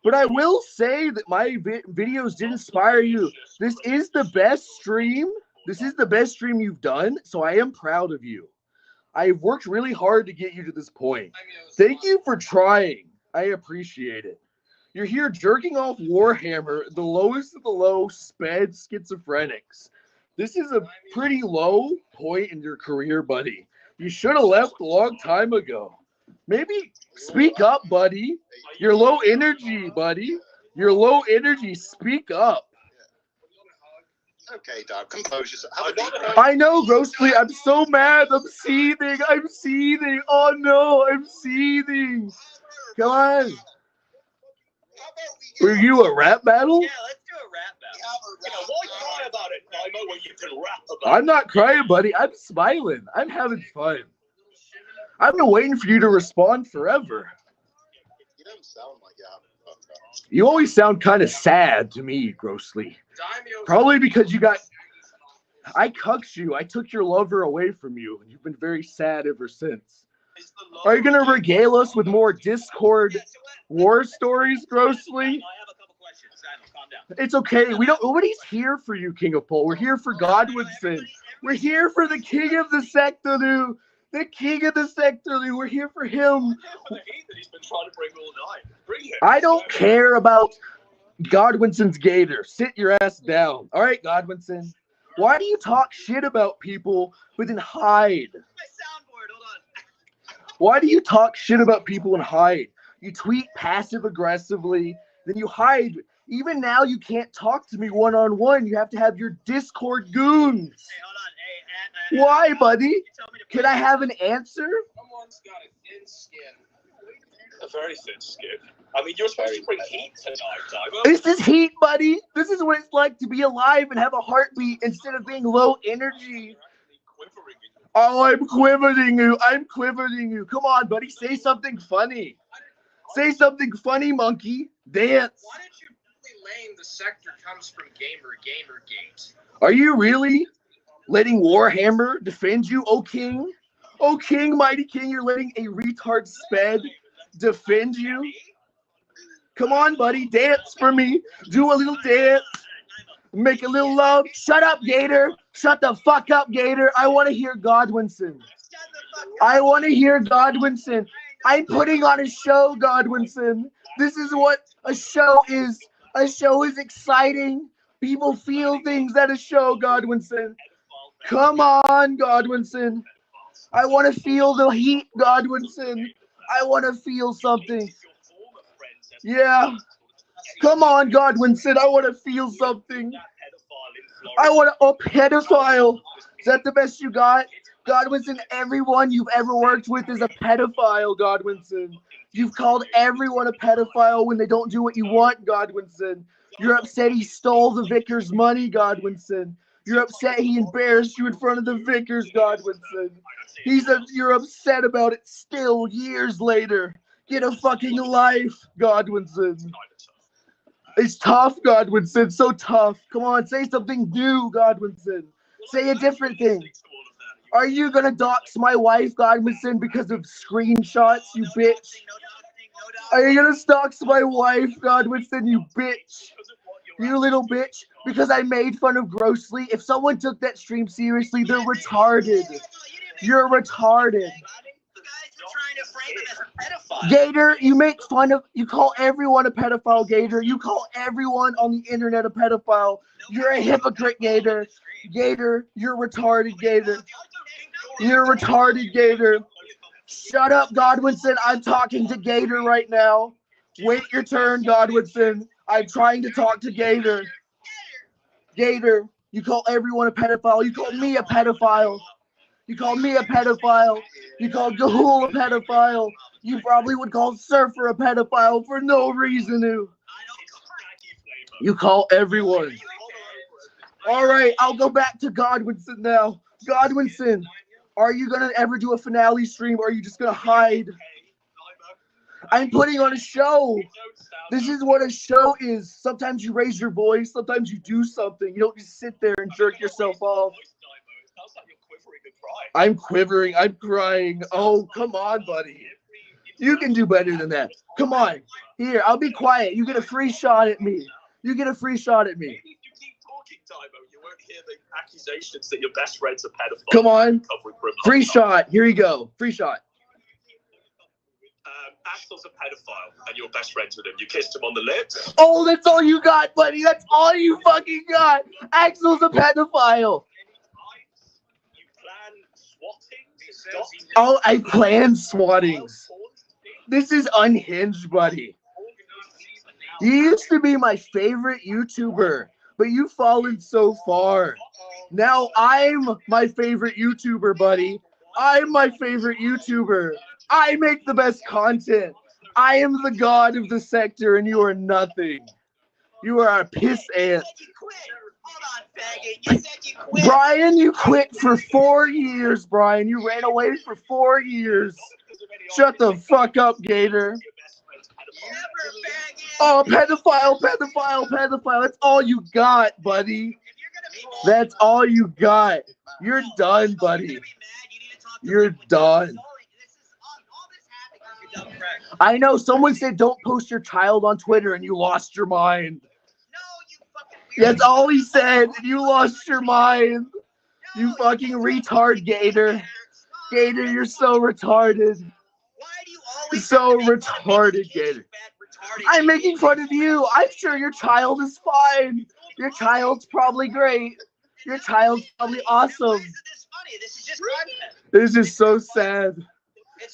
But I will say that my videos did inspire you. This is the best stream. This is the best stream you've done, so I am proud of you. I've worked really hard to get you to this point. Thank you for trying. I appreciate it. You're here jerking off Warhammer, the lowest of the low sped schizophrenics. This is a pretty low point in your career, buddy. You should have left a long time ago. Maybe speak up, buddy. You're low energy, buddy. You're low energy. Speak up. Okay, Dad, compose yourself. Have a deep I know, Grossly. I'm so mad. I'm seething. I'm seething. Oh no, I'm seething. Come on. Were you a rap battle? Yeah, let's do a rap battle. Why cry about it, Daiymo, when you can rap about I'm not crying, buddy. I'm smiling. I'm having fun. I've been waiting for you to respond forever. You don't sound like you're having fun, though. You always sound kind of sad to me, Grossly. Probably because you got... I cucked you. I took your lover away from you. And you've been very sad ever since. Are you going to regale us with more Discord war stories, Grossly? I have a couple questions. Simon, calm down. It's okay. Nobody's here for you, King of Pole. We're here for Godwinson. We're here for the king of the Sectorlu. The king of the Sectorlu. We're here for him. for the heat that he's been trying to bring all night. Bring him. I don't care about Godwinson's gator. Sit your ass down. All right, Godwinson. Why do you talk shit about people but then hide? My soundboard, hold on. Why do you talk shit about people and hide? You tweet passive aggressively, then you hide. Even now, you can't talk to me one-on-one. You have to have your Discord goons. Hey, hold on. Hey, Why, buddy? you told me to Can I have an answer? Someone's got a thin skin. A very thin skin. I mean, you're supposed to bring heat tonight, Daiymo. This is heat, buddy. This is what it's like to be alive and have a heartbeat instead of being low energy. Quivering in your Oh, I'm quivering you. I'm quivering you. Come on, buddy. Say something funny. Say something funny, monkey. Dance. Why did you really lame the sector comes from Gamergate? Are you really letting Warhammer defend you, O king? O king, mighty king, you're letting a retard sped defend you? Come on, buddy. Dance for me. Do a little dance. Make a little love. Shut up, Gator. Shut the fuck up, Gator. I want to hear Godwinson. I want to hear Godwinson. I'm putting on a show, Godwinson. This is what a show is. A show is exciting. People feel things at a show, Godwinson. Come on, Godwinson. I want to feel the heat, Godwinson. I want to feel something. Yeah. Come on, Godwinson. I want to feel something. I want a pedophile. Is that the best you got? Godwinson, everyone you've ever worked with is a pedophile, Godwinson. You've called everyone a pedophile when they don't do what you want, Godwinson. You're upset he stole the vicar's money, Godwinson. You're upset he embarrassed you in front of the vicars, Godwinson. You're upset about it still, years later. Get a fucking life, Godwinson. It's tough, Godwinson, so tough. Come on, say something new, Godwinson. Say a different thing. Are you gonna dox my wife, Godwinson, because of screenshots, you bitch? Are you gonna dox my wife, Godwinson, you bitch? You little bitch? Because I made fun of Grossly. If someone took that stream seriously, they're retarded. You're retarded. Gator, you make fun of, you call everyone a pedophile, Gator. You call everyone on the internet a pedophile. You're a hypocrite, Gator. Gator, you're retarded, Gator. You're retarded, Gator. Shut up, Godwinson. I'm talking to Gator right now. Wait your turn, Godwinson. I'm trying to talk to Gator. Gator, You call everyone a pedophile. You call me a pedophile. You call me a pedophile. You call Gahul a pedophile. You probably would call Surfer a pedophile for no reason. You call everyone. All right, I'll go back to Godwinson now. Godwinson, are you going to ever do a finale stream, or are you just going to hide? I'm putting on a show. This is what a show is. Sometimes you raise your voice. Sometimes you do something. You don't just sit there and jerk yourself off. I'm quivering. I'm crying. Oh, come on, buddy. You can do better than that. Come on. Here, I'll be quiet. You get a free shot at me. You get a free shot at me. Maybe if you keep talking, Daiymo, you won't hear the accusations that your best friend's a pedophile. Come on. Free shot. Here you go. Free shot. Axel's a pedophile, and you're best friends with him. You kissed him on the lips. Oh, that's all you got, buddy. That's all you fucking got. Axel's a pedophile. You plan swatting? Oh, I plan swattings. This is unhinged, buddy. You used to be my favorite YouTuber, but you've fallen so far. Now I'm my favorite YouTuber, buddy. I'm my favorite YouTuber. I make the best content. I am the god of the sector, and you are nothing. You are a piss ant. Brian, you quit for 4 years, Brian. You ran away for 4 years. Shut the fuck up, Gator. Oh, pedophile, pedophile, pedophile. That's all you got, buddy. That's all you got. You're done, buddy. You're done. I know someone said don't post your child on Twitter and you lost your mind. That's all he said. You lost your mind. You fucking retard, Gator. Gator, you're so retarded. So retarded, Gator. I'm making fun of you. I'm sure your child is fine. Your child's probably great. Your child's probably awesome. This is so sad.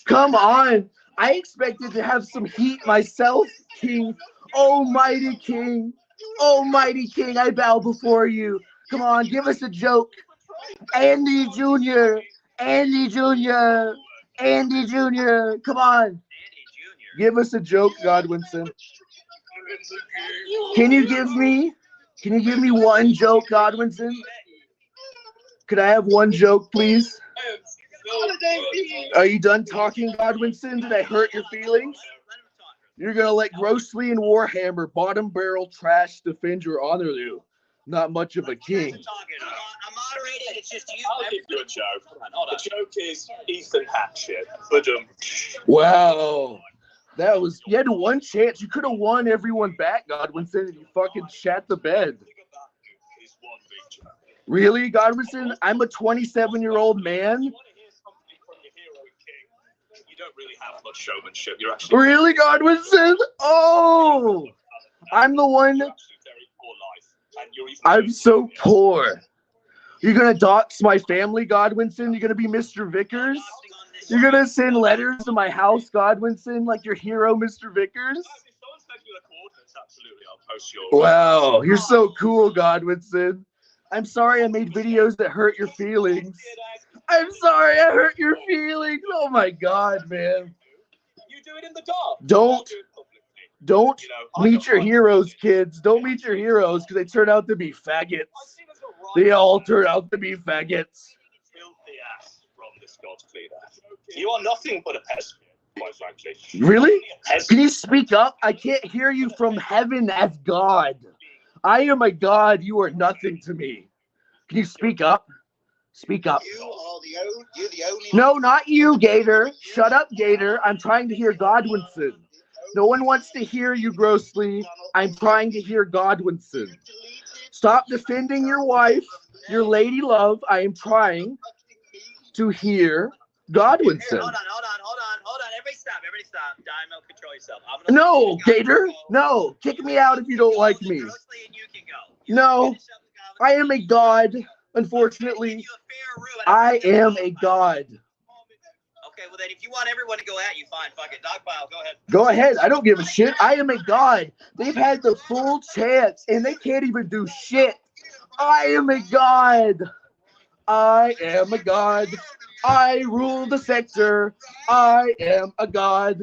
Come on. I expected to have some heat myself, King. Almighty King. Almighty King, I bow before you. Come on, give us a joke. Andy Jr. Andy Jr. Andy Jr. Come on. Give us a joke, Godwinson. Can you give me one joke, Godwinson? Could I have one joke, please? Are you done talking, Godwinson? Did I hurt your feelings? You're going to let Grossly and Warhammer bottom barrel trash defend your honor, you. Not much of a king. I'm moderating. It's just you. I'll give you a joke. The joke is Ethan Hatchett. Wow. That was, you had one chance. You could have won everyone back, Godwinson, and you fucking shat the bed. Really, Godwinson? I'm a 27-year-old man. You don't really have much showmanship. You're actually really, Godwinson? Oh, I'm the one. I'm so poor. You're gonna dox my family, Godwinson? You're gonna be Mr. Vickers? You're gonna send letters to my house, Godwinson, like your hero, Mr. Vickers? Wow, you're so cool, Godwinson. I'm sorry I made videos that hurt your feelings. I'm sorry I hurt your feelings. Oh my God, man. You do it in the dark. Don't meet your heroes, kids. Don't meet your heroes because they turn out to be faggots. They all turn out to be faggots. You are nothing but a peasant, quite frankly. Really? Can you speak up? I can't hear you from heaven as God. I am a God. You are nothing to me. Can you speak up? Speak up. You're the only. No, not you, Gator. Shut up, Gator. I'm trying to hear Godwinson. No one wants to hear you, Grossly. I'm trying to hear Godwinson. Stop defending your wife, your lady love. I am trying to hear Godwinson. Hold on. Everybody stop. Daiymo, control yourself. No, Gator. No. Kick me out if you don't like me. No. I am a god. Unfortunately, I am a god. Okay, well then, if you want everyone to go at you, fine. Fuck it. Dogpile, go ahead. Go ahead. I don't give a shit. I am a god. They've had the full chance, and they can't even do shit. I am a god. I am a god. I rule the sector. I am a god.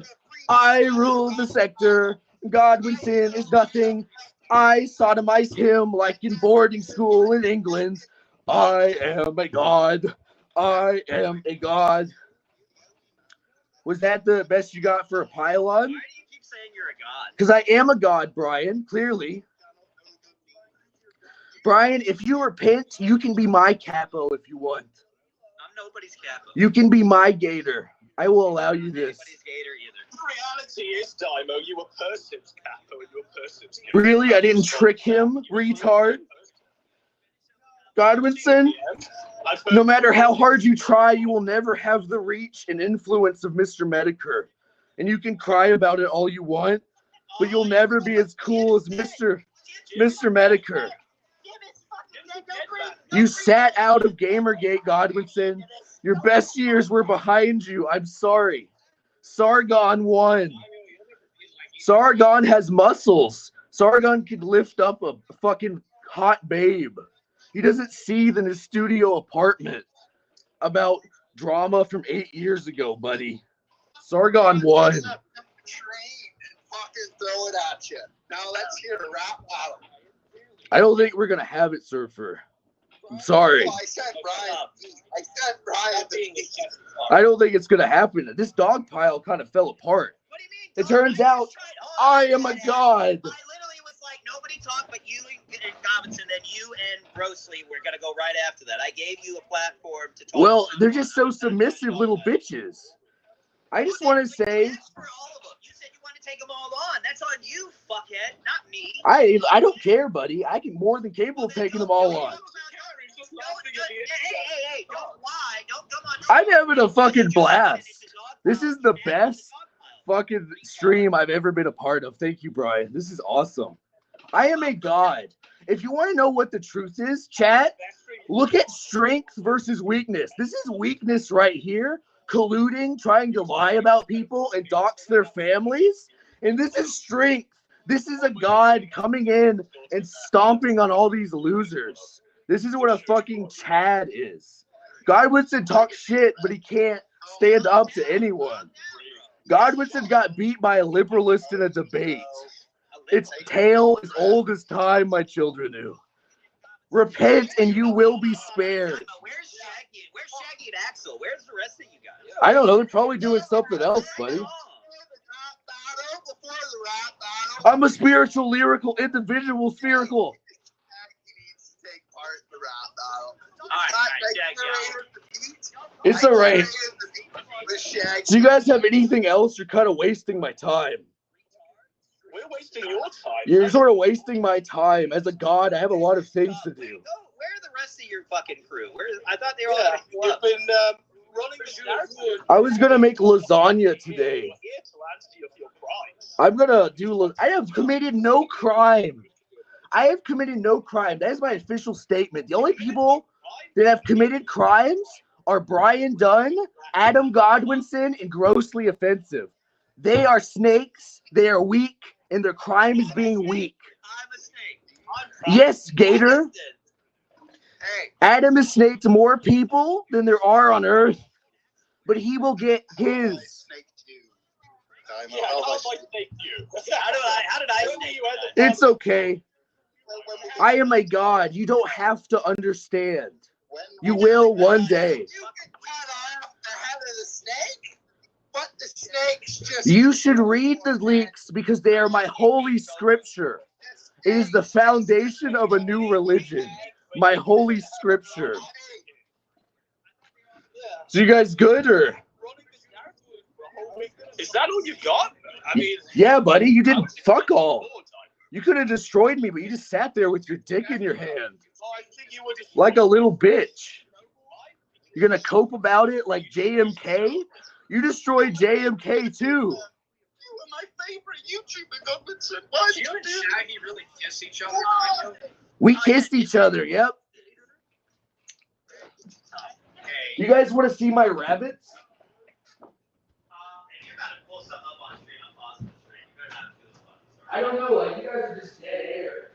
I rule the sector. Godwinson is nothing. I sodomize him like in boarding school in England. I am a god. I am a god. Was that the best you got for a pylon? Why do you keep saying you're a god? Because I am a god, Brian, clearly. Brian, if you repent, you can be my capo if you want. I'm nobody's capo. You can be my gator. I will allow you this. Nobody's gator either. The reality is, Daiymo, you were Persim's capo and you were Persim's capo. Really? I didn't trick him, retard? Godwinson, no matter how hard you try, you will never have the reach and influence of Mr. Medicare. And you can cry about it all you want, but you'll never be as cool as Mr. Medicare. You sat out of Gamergate, Godwinson. Your best years were behind you. I'm sorry. Sargon won. Sargon has muscles. Sargon could lift up a fucking hot babe. He doesn't seethe in his studio apartment about drama from 8 years ago, buddy. Sargon won. Train and fucking throw it at you. Now let's hear a rap battle. I don't think we're gonna have it, Surfer. I'm sorry. Oh, I said Brian. I don't think it's gonna happen. This dog pile kind of fell apart. What do you mean? It turns out I am a god. I literally was like, nobody talked but you and Godwinson, then you and Grossly were going to go right after that. I gave you a platform to talk. Well, they're just so submissive little bitches. I just want to say, You asked for all of them. You said you wanted to take them all on. That's on you, fuckhead, not me. I don't care, buddy. I can more than capable of taking them all on. Hey, don't lie. Don't come on. I'm having a fucking blast. This is the best fucking stream I've ever been a part of. Thank you, Brian. This is awesome. I am a god. If you want to know what the truth is, chat, look at strength versus weakness. This is weakness right here. Colluding, trying to lie about people and dox their families. And this is strength. This is a god coming in and stomping on all these losers. This is what a fucking Chad is. Godwinson talks shit, but he can't stand up to anyone. Godwinson got beat by a liberalist in a debate. Its tale is old as time, my children knew. Repent and you will be spared. Where's Shaggy? Where's Shaggy and Axel? Where's the rest of you guys? I don't know. They're probably doing something else, buddy. I'm a spiritual, lyrical, individual, spherical. It's all right. Do you guys have anything else? You're kind of wasting my time. We're wasting your time. You're sort of wasting my time. As a god, I have a lot of things to do. Where are the rest of your fucking crew? I thought they were Yeah, all you've been running this narrative. I was gonna make lasagna today. Here to answer your crimes. I'm gonna do. I have committed no crime. I have committed no crime. That is my official statement. The only people that have committed crimes are Brian Dunn, Adam Godwinson, and Grossly Offensive. They are snakes. They are weak, and their crime is being weak. I'm a snake. Yes, Gator. Hey, Adam has snaked more people than there are on Earth, but he will get his. snake too. Yeah, how have I snaked you? How did I snake you? It's okay. I am a god. You don't have to understand. You will one day. You can cut off the head of the snake, but the snake's just. You should read the leaks because they are my holy scripture. It is the foundation of a new religion. My holy scripture. So you guys good or? Is that all you got? I mean, Yeah, buddy. You did fuck all. You could have destroyed me, but you just sat there with your dick in your hand. I think you were just Like a little bitch. You're gonna cope about it like JMK? You destroyed JMK too. You were my favorite YouTuber, Godwinson. Why did You you and do Shaggy really kiss each other? We kissed each other, yep. You guys want to see my rabbits? I don't know, like you guys are just dead air.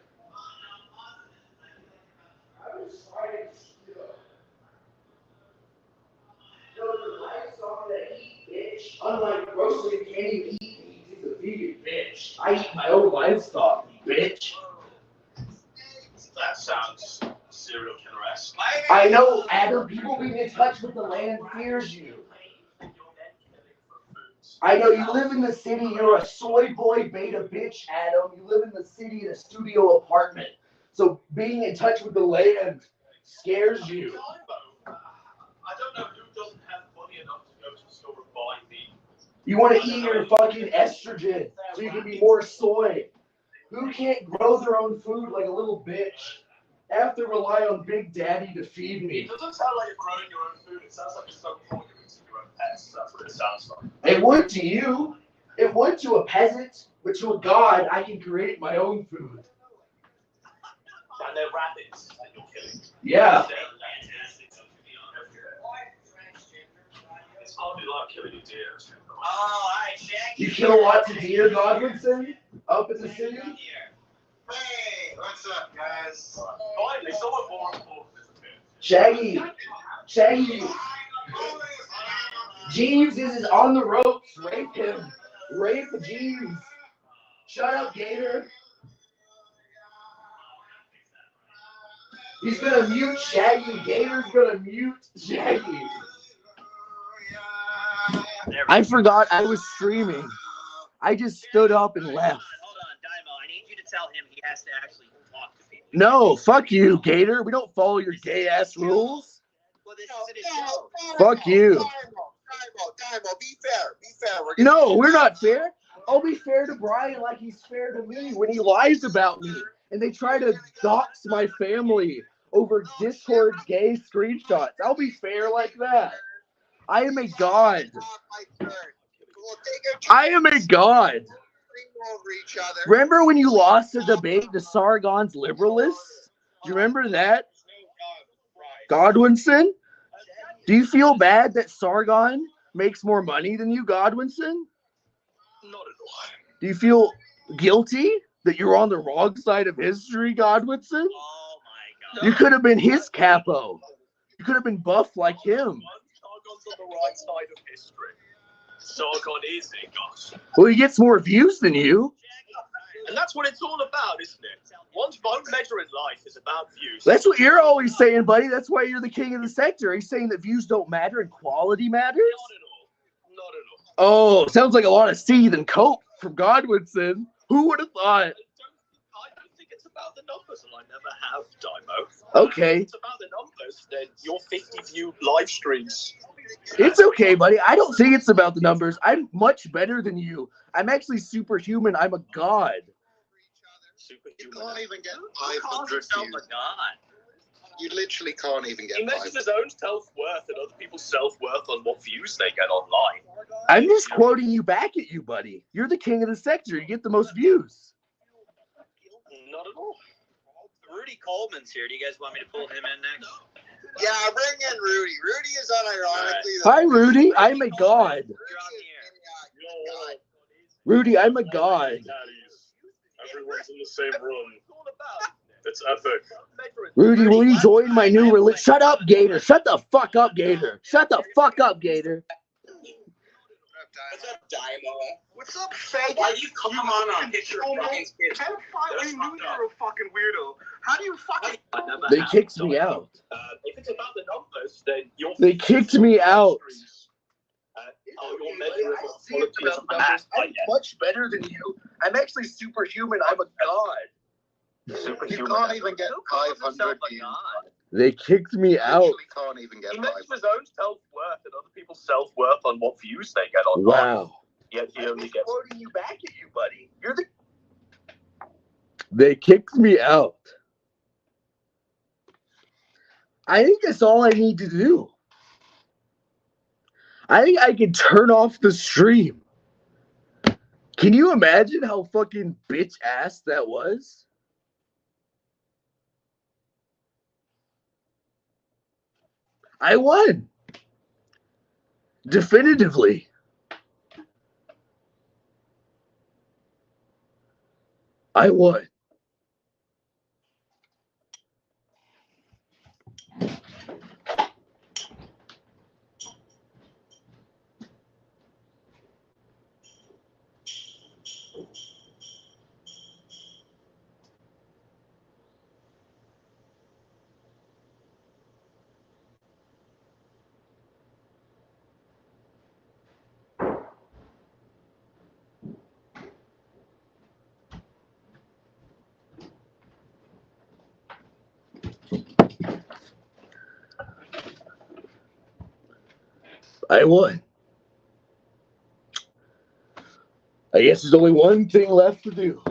livestock, bitch. That sounds serial killer-esque. I know, Adam. People being in touch with the land fears you. I know you live in the city. You're a soy boy beta bitch, Adam. You live in the city in a studio apartment. So being in touch with the land scares you. I don't know who doesn't have money enough to go to the store and buy meat. You want to eat your fucking estrogen so you can be more soy. Who can't grow their own food like a little bitch? I have to rely on Big Daddy to feed me. It doesn't sound like you're growing your own food. It sounds like you're so poor you're eating your own pets. That's what it sounds like. It would to you. It would to a peasant, but to a god, I can create my own food. And they're rabbits that you're killing. Yeah. It's hardly like killing a deer. Oh, all right, Shaggy. You kill lots of deer, Godwinson, up in the city? Hey, what's up, guys? Finally, someone more important is a bit. Shaggy. Jeeves is on the ropes. Rape him. Rape Jeeves. Shut up, Gator. He's gonna mute Shaggy. Gator's gonna mute Shaggy. I forgot I was streaming. I just stood up and left. Hold on, Daiymo. I need you to tell him he has to actually talk to people. No, fuck you, Gator. We don't follow your gay ass rules. Well, this is his show. Fuck you. Daiymo, be fair. Be fair. No, we're not fair. I'll be fair to Brian like he's fair to me when he lies about me. And they try to dox my family over Discord gay screenshots. I'll be fair like that. I am a god. I am a god. Remember when you lost the debate to Sargon's liberalists? Do you remember that? Godwinson? Do you feel bad that Sargon makes more money than you, Godwinson? Not at all. Do you feel guilty that you're on the wrong side of history, Godwinson? Oh my god. You could have been his capo. You could have been buff like him. Sargon's on the right side of history. Sargon is a god. Well, he gets more views than you. And that's what it's all about, isn't it? One's one measure in life is about views. That's what you're always saying, buddy. That's why you're the king of the sector. He's saying that views don't matter and quality matters? Not at all. Oh, sounds like a lot of seed and coke from Godwinson. Who would have thought? I don't think it's about the numbers, and I never have, Daiymo. Okay. It's about the numbers, then your 50 view live streams. It's okay, buddy. I don't think it's about the numbers. I'm much better than you. I'm actually superhuman. I'm a god. You can't even get 500 views. Oh my god. You literally can't even get He measures 500. his own self-worth and other people's self-worth on what views they get online. I'm just quoting you back at you, buddy. You're the king of the sector. You get the most views. Not at all. Rudy Coleman's here. Do you guys want me to pull him in next? Yeah, bring in Rudy. Rudy is unironically Hi, Rudy. I'm a god. You're on the air. Rudy, I'm a god. Everyone's in the same room. It's epic. Rudy, will you join my new religion? Shut up, Gator. Shut the fuck up, Gator. Shut the fuck up, Gator. What's up, Daiymo? What's up, faggot? Why you come on a picture of Brian's kids? How the fuck you knew you were a fucking weirdo? How do you fucking... They kicked me out. If it's about the numbers, then you're... They kicked me out. Your measure of quality is a math, I I'm much better than you. I'm actually superhuman. I'm a god. You can't even get 500 views. They kicked me out. You can't even get He 500. measures his own self-worth and other people's self-worth on what views they get online. Wow. Yet he I'm only just gets... quoting you back at you, buddy. You're the... They kicked me out. I think that's all I need to do. I think I can turn off the stream. Can you imagine how fucking bitch ass that was? I won. Definitively. I won. I won. I guess there's only one thing left to do.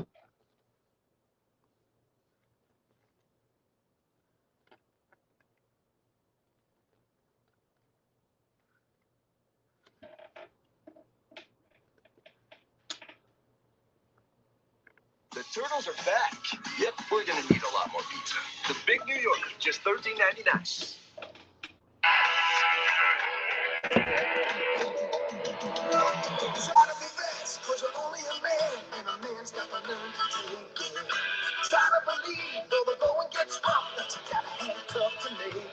The turtles are back. Yep, we're gonna need a lot more pizza. The Big New Yorker, just $13.99. Try to be best, cause you're only a man, and a man's gotta learn to take it. Try to believe, though the going gets rough, that you gotta handcuff to make it.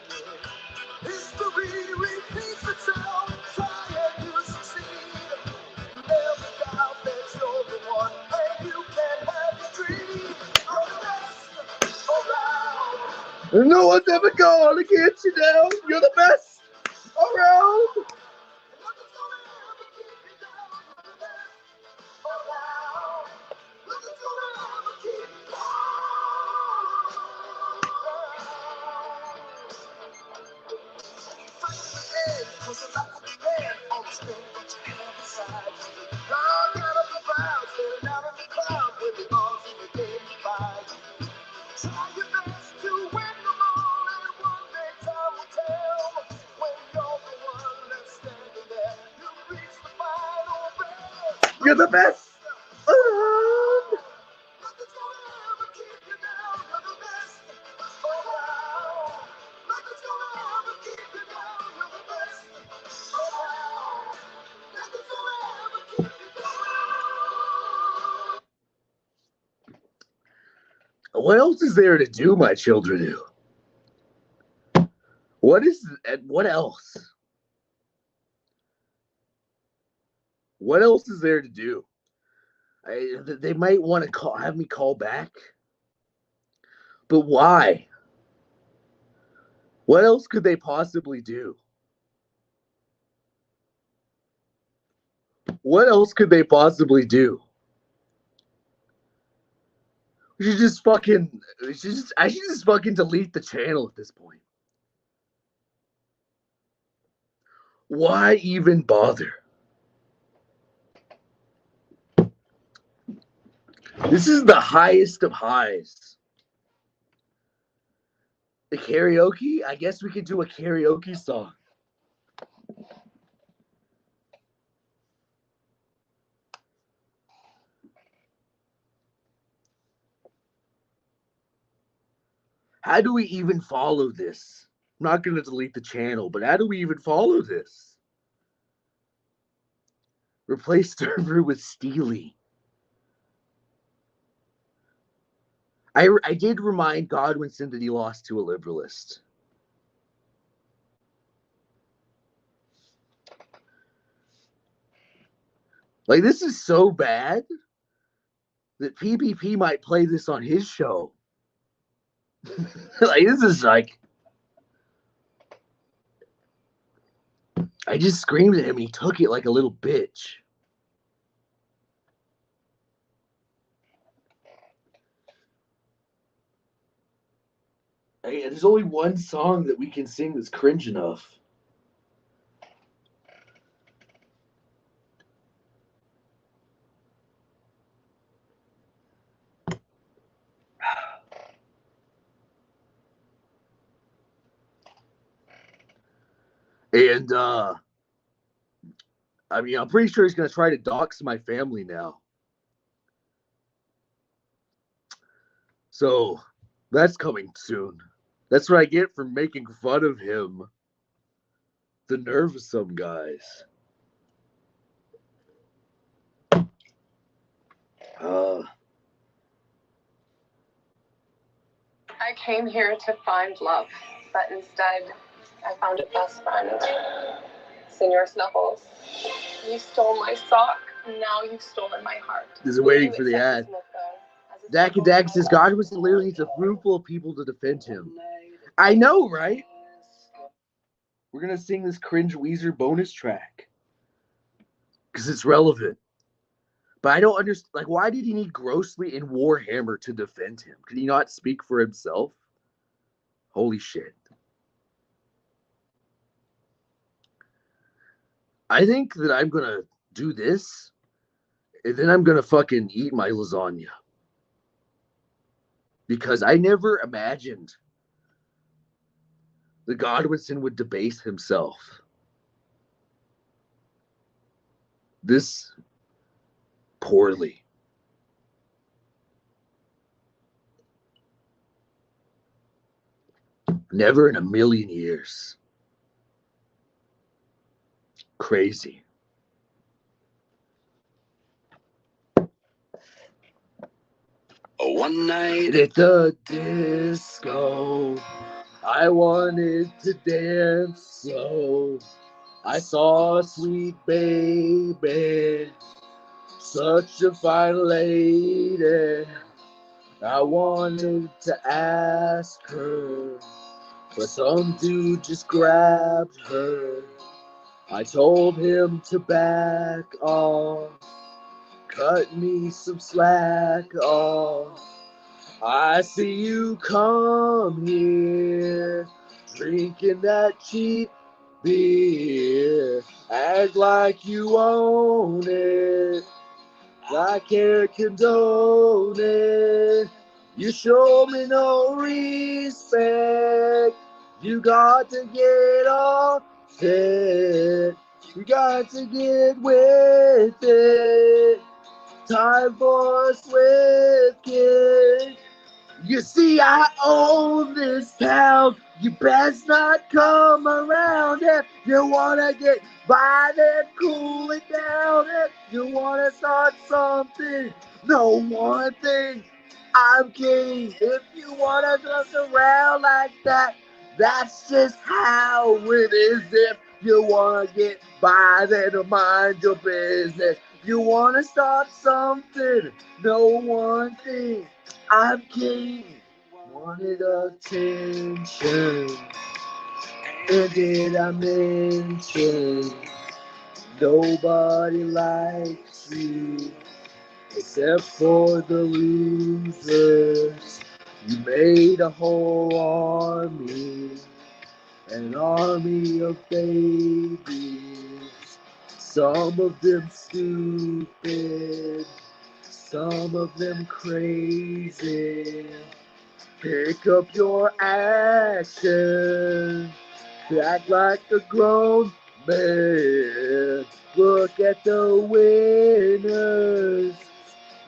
History repeats itself, try and you succeed. Never doubt that you're the one, and you can have your dream. You're the best around. No one's ever gonna get you down. You're the best around. Nothing's gonna ever keep you down. You're the best around. Nothing's gonna ever keep you down. Fight to the end, cause the light will depend on the strength that you have inside you. God gotta be proud, standing out in the crowd when the odds in the game divide. Try your best to win them all, and one day time will tell. When you're the one that's standing there, you reach the final bell. You're the best around. Nothing's gonna ever keep you down. You're the best around. Nothing's gonna ever keep you down. You're the best around. Nothing's gonna ever keep you down. What else is there to do, my children? What else? What else is there to do? They might want to have me call back, but why? What else could they possibly do? What else could they possibly do? I should just fucking delete the channel at this point. Why even bother? This is the highest of highs. The karaoke? I guess we could do a karaoke song. How do we even follow this? I'm not going to delete the channel, but how do we even follow this? Replace server with Steely. I did remind Godwinson that he lost to a liberalist. Like, this is so bad that PPP might play this on his show. Like, this is like... I just screamed at him and he took it like a little bitch. Hey, there's only one song that we can sing that's cringe enough. And, I mean, I'm pretty sure he's going to try to dox my family now. So, that's coming soon. That's what I get for making fun of him. The nerve of some guys. I came here to find love, but instead I found a best friend. Senor Snuffles, you stole my sock, and now you've stolen my heart. This is waiting for the ad. Dak and Dak says Godwinson literally needs a room full of people to defend him. I know, right? We're going to sing this cringe Weezer bonus track. Because it's relevant. But I don't understand. Like, why did he need Grossly and Warhammer to defend him? Could he not speak for himself? Holy shit. I think that I'm gonna do this, and then I'm gonna fucking eat my lasagna. Because I never imagined the Godwinson would debase himself this poorly. Never in a million years. Crazy. One night at the disco, I wanted to dance slow. I saw a sweet baby, such a fine lady. I wanted to ask her, but some dude just grabbed her. I told him to back off, cut me some slack off. I see you come here, drinking that cheap beer. Act like you own it, I can't condone it. You show me no respect. You got to get off it. You got to get with it. Time for a swift kick. You see, I own this town. You best not come around if you wanna get by, then cool it down. If you wanna start something, know one thing, I'm king. If you wanna dance around like that, that's just how it is. If you wanna get by, then mind your business. You wanna start something, know one thing, I'm king. Wanted attention, and did I mention nobody likes you except for the losers? You made a whole army, an army of babies. Some of them stupid, some of them crazy. Pick up your action, act like a grown man. Look at the winners,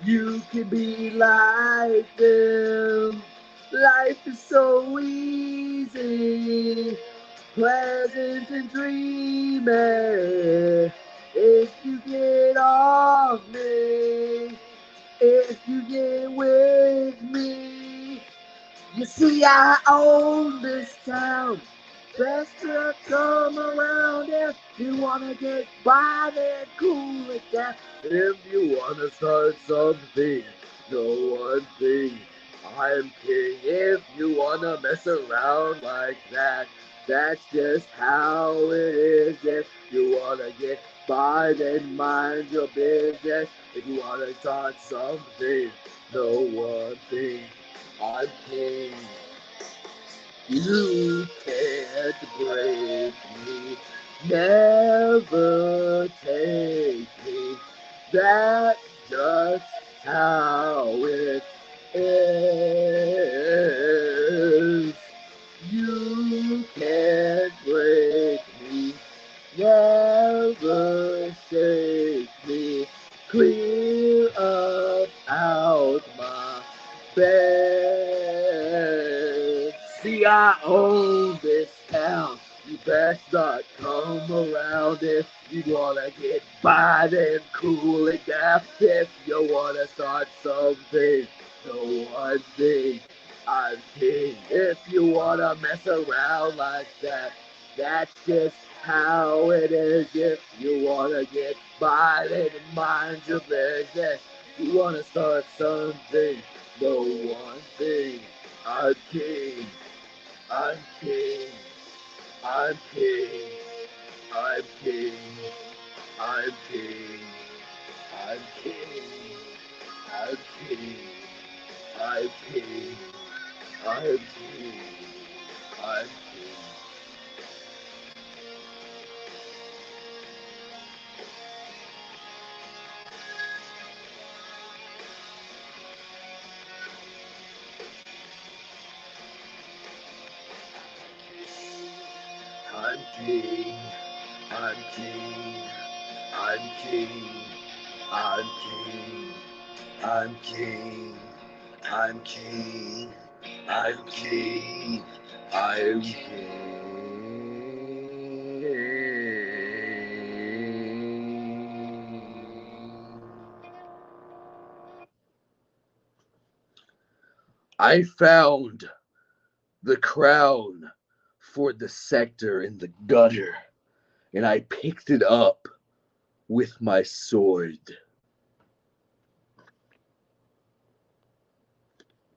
you can be like them. Life is so easy, pleasant and dreamy. If you get off me, if you get with me. You see, I own this town. Best to come around if you wanna get by, then cool it down. If you wanna start something, know one thing, I'm king. If you wanna mess around like that, that's just how it is. If you wanna get by, then mind your business. If you wanna start something, know one thing, I'm king. You can't break me, never take me. That's just how it is. You can't break me, never shake me. Clear up out my bed. See, I own this town. You best not come around if you wanna get by, then cool it down. If you wanna start something, know one thing, I'm king. If you wanna mess around like that, that's just how it is. If you wanna get by, then mind your business. You wanna start something, know one thing, I'm king. I'm king. I'm king. I'm king. I'm king. I'm king. I'm king. I'm king. I'm king. I'm king. I'm king. I'm king. I'm king. I'm king. I'm king. I'm king. I'm king. I'm I found the crown for the scepter in the gutter, and I picked it up with my sword.